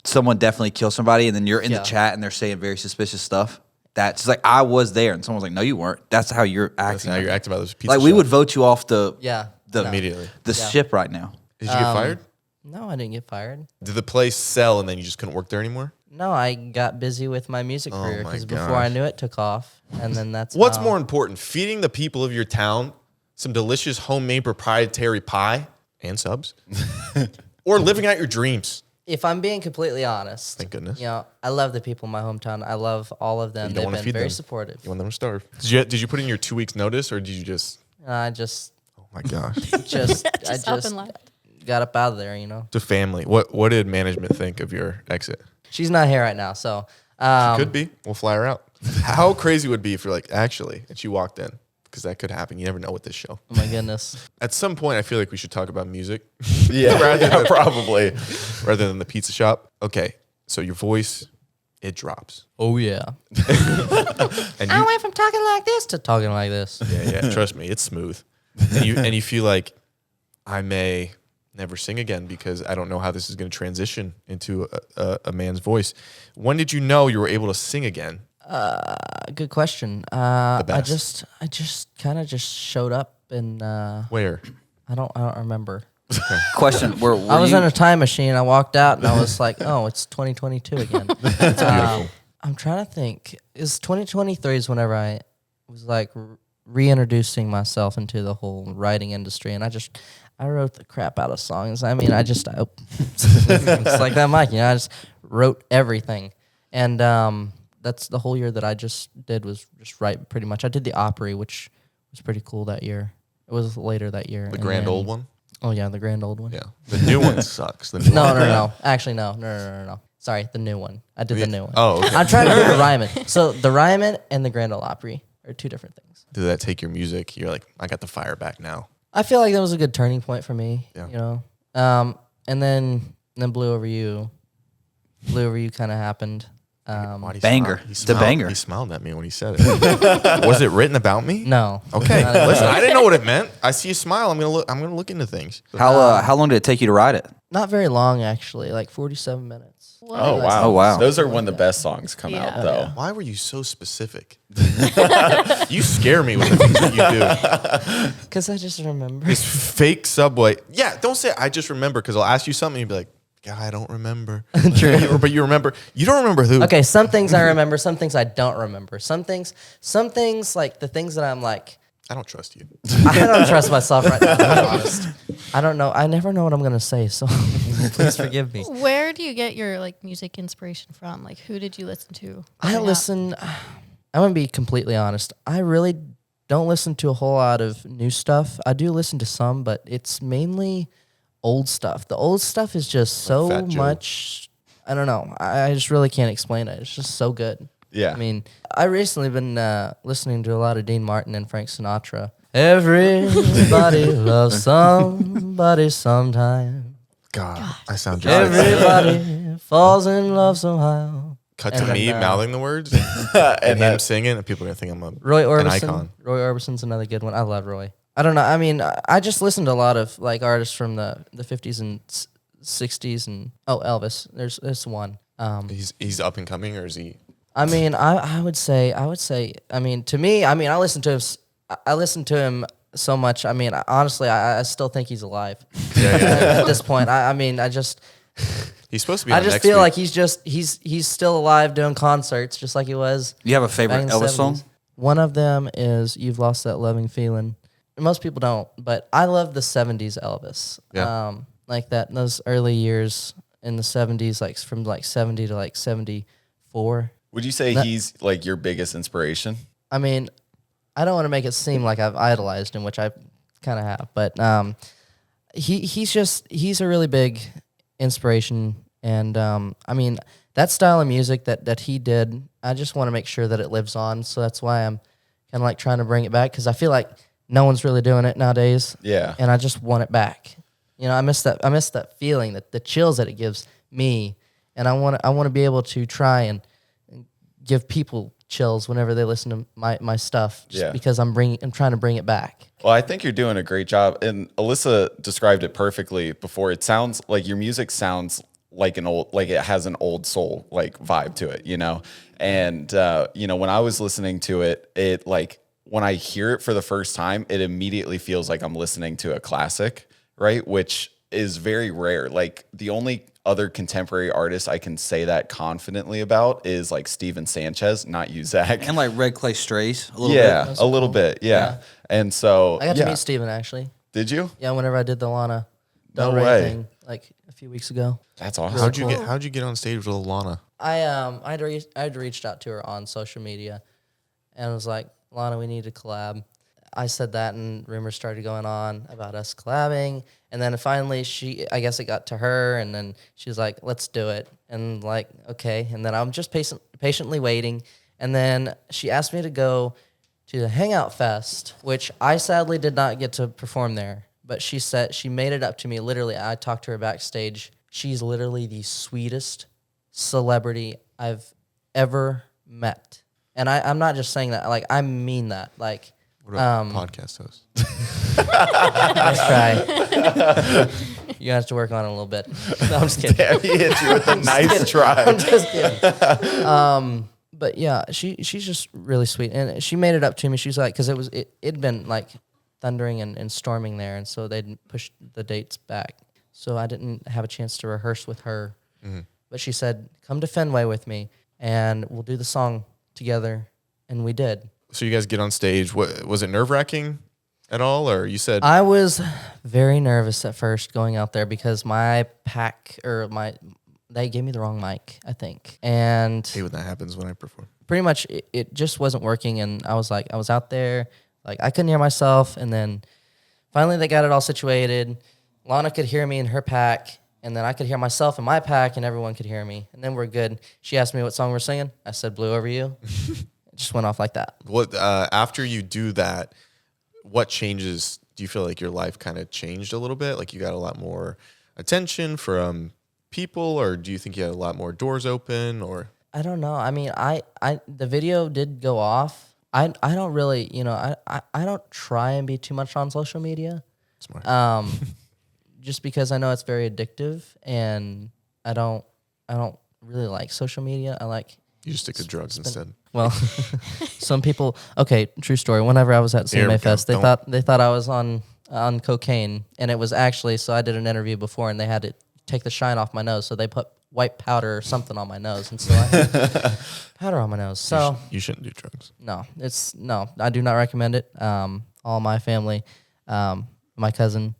someone definitely kills somebody and then you're in Yeah. the chat and they're saying very suspicious stuff? That's like, I was there, and someone's like, no, you weren't. That's how you're That's acting. how you're acting about this pizza. Like, we shop. would vote you off the Yeah. the No. immediately. the Yeah. ship right now. Did you get fired? No, I didn't get fired. Did the place sell and then you just couldn't work there anymore? No, I got busy with my music career my because before I gosh. knew it, took off, and then that's What's how- more important, feeding the people of your town some delicious homemade proprietary pie and subs, or living out your dreams? If I'm being completely honest, Thank goodness. You know, I love the people in my hometown. I love all of them. You don't They've want to been feed very them. supportive. You want them to starve. Did you put in your 2 weeks notice, or did you just? I just, Oh my gosh. just, I Just up just and left. got up out of there. You know, To family. What did management think of your exit? she's not here right now, so Could be. We'll fly her out. How crazy would it be if you're like, actually, and she walked in? Because that could happen. You never know with this show. oh my goodness. At some point, I feel like we should talk about music Yeah, probably. rather than the pizza shop. Okay, so your voice, it drops. Oh yeah. And I you, went from talking like this to talking like this. yeah, trust me, it's smooth. And you feel like I may never sing again because I don't know how this is going to transition into a man's voice. When did you know you were able to sing again? Good question. I best. just kind of just showed up and Where? I don't remember. Question: Were I was you, in a time machine. I walked out and I was like, "Oh, it's 2022 again." That's beautiful. I'm trying to think. Is 2023 is whenever I was like reintroducing myself into the whole writing industry, and I wrote the crap out of songs. I mean, it's like that, Mike. You know, I just wrote everything, and that's the whole year that I just did was just write pretty much. I did the Opry, which was pretty cool that year. It was later that year. The and grand then- old one? Oh yeah, the grand old one. Yeah. The new one sucks. The new No, one. no. Actually, no. Sorry, the new one. I did the new one. Oh, okay. I'm trying to do the Ryman. So the Ryman and the Grand Ole Opry are two different things. Did that take your music? You're like, I got the fire back now. I feel like that was a good turning point for me. Yeah. You know, and then Blue Over You kind of happened. Why'd he Banger. smile? It's a banger. He smiled at me when he said it. Was it written about me? No. Okay. Not at Listen, all. I didn't know what it meant. I see a smile. I'm gonna look into things. how long did it take you to write it? Not very long actually, like 47 minutes. Oh wow. Oh, wow. Those are when the best songs come Yeah. out though. Why were you so specific? You scare me with the things that you do. Because I just remember. This fake Subway. Yeah, don't say I just remember because I'll ask you something and you'll be like, yeah, I don't remember. True. But you remember. You don't remember who. Okay, some things I remember, some things I don't remember. Some things like the things that I'm like, I don't trust you. I don't trust myself right now. To be honest. I don't know. I never know what I'm gonna say, so please forgive me. Where do you get your like music inspiration from? Like, who did you listen to? I growing up? listen. I'm gonna be completely honest. I really don't listen to a whole lot of new stuff. I do listen to some, but it's mainly old stuff. The old stuff is just so Fat Joe. much. I don't know. I just really can't explain it. It's just so good. Yeah. I mean, I recently been listening to a lot of Dean Martin and Frank Sinatra. Everybody loves somebody sometime. God, I sound just Everybody falls in love somehow. cut to and me then, mouthing the words and him singing, and people are gonna think I'm a Roy an Orbison. icon. Roy Orbison's another good one. I love Roy. I don't know. I mean, I just listened to a lot of like artists from the 50s and '60s and Elvis. There's one. He's up and coming, or is he? I mean, I would say. I mean, to me, I mean, I listen to him so much. I mean, honestly, I still think he's alive. At this point. I mean, He's supposed to be. I On just next feel week. like he's still alive doing concerts, just like he was. You have a back favorite in the Elvis 70s. song? One of them is "You've Lost That Loving Feeling." Most people don't, but I love the '70s Elvis. Yeah. Like that in those early years in the '70s, like from like '70 to like '74. Would you say he's like your biggest inspiration? I mean, I don't want to make it seem like I've idolized him, which I kind of have, but he's a really big inspiration, and I mean that style of music that he did, I just want to make sure that it lives on. So that's why I'm kind of like trying to bring it back, because I feel like no one's really doing it nowadays. Yeah. And I just want it back. You know, I miss that feeling, that the chills that it gives me, and I want to be able to try and give people chills whenever they listen to my stuff, just because I'm trying to bring it back. Well, I think you're doing a great job, and Alyssa described it perfectly before. It sounds like your music sounds like it has an old soul like vibe to it, you know. And you know, when I was listening to it, it like when I hear it for the first time, it immediately feels like I'm listening to a classic, right? Which is very rare. Like the only other contemporary artist I can say that confidently about is like Steven Sanchez, not you, Zach. And like Red Clay Strays a little Yeah, bit. a little bit. Yeah. And so I got to meet Steven actually. Did you? Yeah, whenever I did the Lana No Del Rey way. thing like a few weeks ago. That's awesome. How'd you get on stage with Lana? I'd reached out to her on social media, and was like, Lana, we need to collab. I said that, and rumors started going on about us collabing. And then finally, I guess it got to her, and then she was like, let's do it. And like, okay. And then I'm just patiently waiting. And then she asked me to go to the Hangout Fest, which I sadly did not get to perform there. But she said, she made it up to me. Literally, I talked to her backstage. She's literally the sweetest celebrity I've ever met. And I'm not just saying that. Like, I mean that. Like, What about podcast host? nice try. You have to work on it a little bit. No, I'm just kidding. Damn, he hit you with a nice try. I'm just kidding. But yeah, she's just really sweet, and she made it up to me. She's like, because it'd been like thundering and storming there, and so they'd pushed the dates back. So I didn't have a chance to rehearse with her. Mm-hmm. But she said, "Come to Fenway with me, and we'll do the song together," and we did. So you guys get on stage. What was it, nerve-wracking at all, or you said? I was very nervous at first going out there because my they gave me the wrong mic, I think, and I hate when that happens when I perform. pretty much it just wasn't working, and I was out there, like I couldn't hear myself, and then finally they got it all situated. Lana could hear me in her pack, and then I could hear myself in my pack, and everyone could hear me, and then we're good. She asked me what song we're singing. I said "Blue Over You." It just went off like that. What after you do that, what changes? Do you feel like your life kind of changed a little bit? Like you got a lot more attention from people, or do you think you had a lot more doors open? Or I don't know. I mean, the video did go off. I don't really, I don't try and be too much on social media. Smart. Just because I know it's very addictive, and I don't really like social media. I like You just stick to drugs instead. Well, some people. Okay, true story. Whenever I was at Here we CMA go. Fest, they thought I was on cocaine, and it was actually. So I did an interview before, and they had to take the shine off my nose, so they put white powder or something on my nose, and so I had powder on my nose. So You shouldn't do drugs. no, I do not recommend it. All my family, my cousin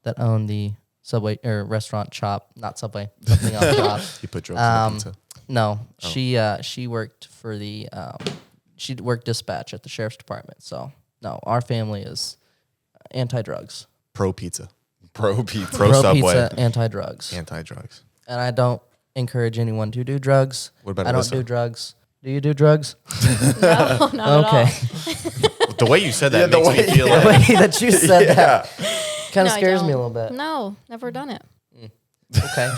that owned the Subway or restaurant Chop, not Subway, something else Chop. You put drugs in the pizza. No, she worked for the she worked dispatch at the sheriff's department. So no, our family is anti-drugs, Pro pizza. Pro pizza. Pro Subway. pizza, anti-drugs, Anti-drugs. and I don't encourage anyone to do drugs. What about I don't Alyssa? do drugs. Do you do drugs? No, not Okay, at all. The way you said that the makes way- me feel the like way that you said that kind of No, I scares me a don't. little bit. No, never done it. Okay,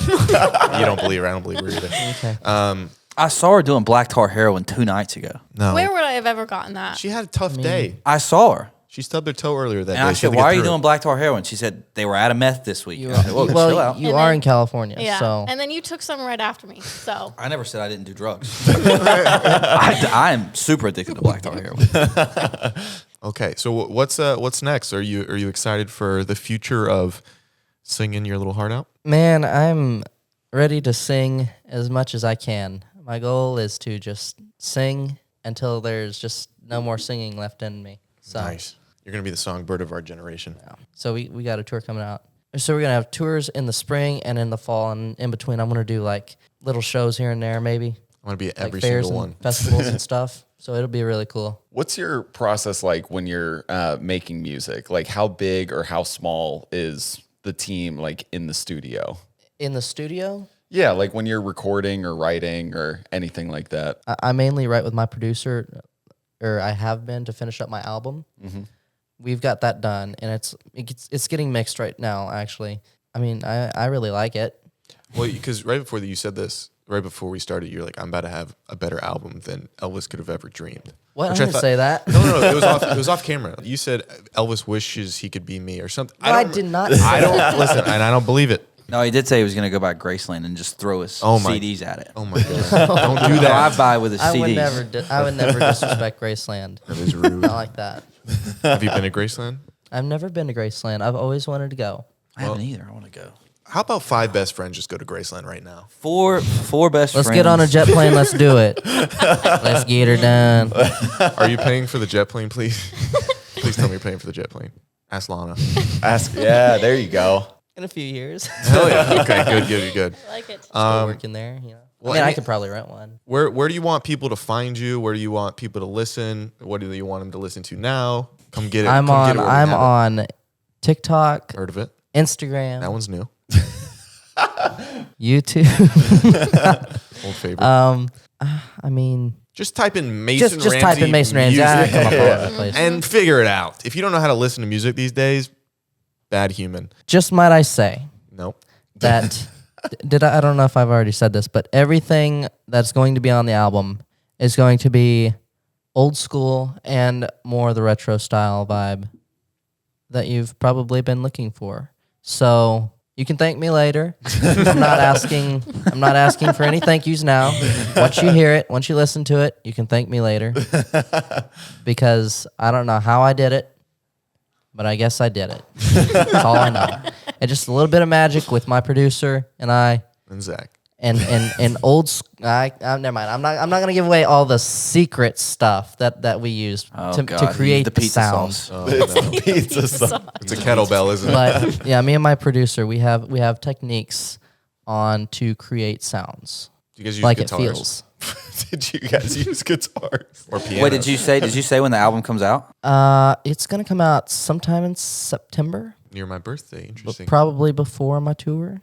you don't believe her. I don't believe her either. okay. I saw her doing black tar heroin 2 nights ago. No. Where would I have ever gotten that? She had a tough day. I saw her. She stubbed her toe earlier that And day. I She had said, to "Why get are you through it." doing black tar heroin?" She said, "They were out of meth this week." I said, "Whoa, chill well, out." you And are then- in California, Yeah. so And then you took some right after me. So I never said I didn't do drugs. I am super addicted to black tar heroin. Okay, so what's next? Are you excited for the future of singing your little heart out? man, I'm ready to sing as much as I can. My goal is to just sing until there's just no more singing left in me. So, Nice. You're gonna be the songbird of our generation. so we got a tour coming out. So we're gonna have tours in the spring and in the fall, and in between, I'm gonna do like little shows here and there, maybe I want to be at like every fairs single and one. festivals and stuff. So it'll be really cool. What's your process like when you're making music? Like, how big or how small is the team, like, in the studio? In the studio, Yeah, like when you're recording or writing or anything like that. I mainly write with my producer, or I have been, to finish up my album. We've got that done, and it's getting mixed right now. Actually, I mean, I really like it. Well, because right before you said this, right before we started, you're like, "I'm about to have a better album than Elvis could have ever dreamed." What? Which I didn't thought- say that. No, it was off camera. You said Elvis wishes he could be me or something. No, I don't- did not. I don't listen, and I don't believe it. No, he did say he was going to go by Graceland and just throw his Oh my- CDs at it. Oh my god! Don't do that. Drive by with his I CDs. would never. I would never disrespect Graceland. That is rude. Not like that. Have you been to Graceland? I've never been to Graceland. I've always wanted to go. I haven't either. I want to go. How about 5 best friends just go to Graceland right now? Four best Let's friends. get on a jet plane. Let's do it. Let's get her done. Are you paying for the jet plane, please? Please tell me you're paying for the jet plane. Ask Lana. Yeah, there you go. In a few years. Hell yeah. Okay, good. I like it. Still working there, you know. well, I mean, I I mean- could probably rent one. Where do you want people to find you? Where do you want people to listen? What do you want them to listen to now? Come get it. I'm Come get on. it where we I'm have on TikTok, it. Heard of it? Instagram, That one's new. YouTube. Old favorite. I mean, just type in Mason just Ramsey. type in Mason Ramsey. I music come up all over the place. and figure it out. If you don't know how to listen to music these days, bad human. Just might I say Nope. that I don't know if I've already said this, but everything that's going to be on the album is going to be old school and more the retro style vibe that you've probably been looking for. So you can thank me later. I'm not asking for any thank yous now. Once you hear it, once you listen to it, you can thank me later. Because I don't know how I did it, but I guess I did it. That's all I know. And just a little bit of magic with my producer and I. And Zach. And old. Never mind. I'm not gonna give away all the secret stuff that we used Oh, to God, create the the pizza sound. sauce. Oh, no. Pizza sauce. It's a kettlebell, isn't it? But yeah, me and my producer, we have techniques on to create sounds Do you guys use like guitars? it feels. Did you guys use guitars? Or piano? Wait, did you say when the album comes out? It's gonna come out sometime in September, Near my birthday. but Interesting. probably before my tour,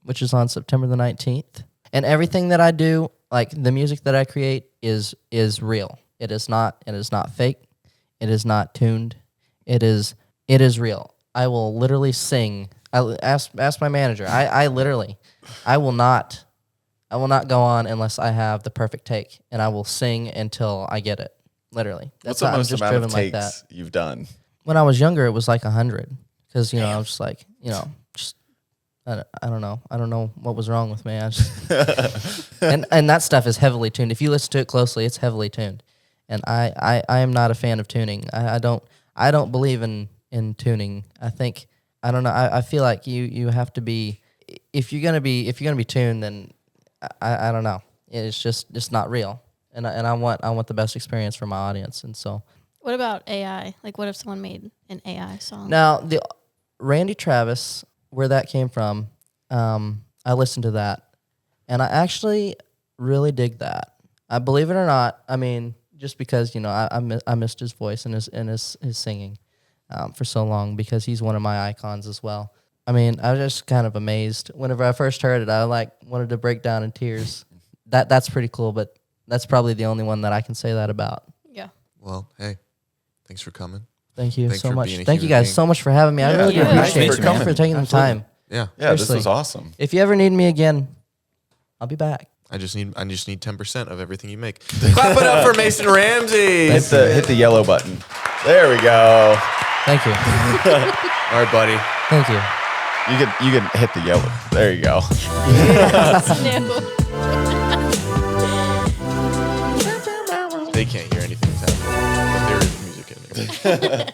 which is on September the 19th. And everything that I do, like the music that I create, is real. It is not fake. It is not tuned. It is real. I will literally sing. I ask my manager. I will not go on unless I have the perfect take, and I will sing until I get it. Literally. What's That's the how I'm most just amount driven of like takes that. you've done? When I was younger, it was like 100, because I was just like, just I don't know. I don't know what was wrong with me. I just and that stuff is heavily tuned. If you listen to it closely, it's heavily tuned. And I am not a fan of tuning. I don't believe in tuning. I think I don't know. I feel like you have to be, if you're gonna be tuned, then I don't know. It's just not real. And I want the best experience for my audience. And so What about AI? Like, what if someone made an AI song? now the Randy Travis, where that came from, I listened to that, and I actually really dig that. I believe it or not, I mean, just because I missed his voice and his singing for so long, because he's one of my icons as well. I mean, I was just kind of amazed whenever I first heard it. I wanted to break down in tears. That's pretty cool, but that's probably the only one that I can say that about. Yeah. Well, hey, thanks for coming. Thank you Thanks so for much. being a Thank you human guys being. so much for having me. I really do Yeah. appreciate Thanks you, for man, coming. for taking the time. Yeah. Yeah, this Seriously. was awesome. If you ever need me again, I'll be back. I just need 10% of everything you make. Clap it up for Mason Ramsey. Hit the yellow button. There we go. Thank you. All right, buddy. Thank you. You can hit the yellow. There you go. They can't hear anything that's happening, but there is music in there.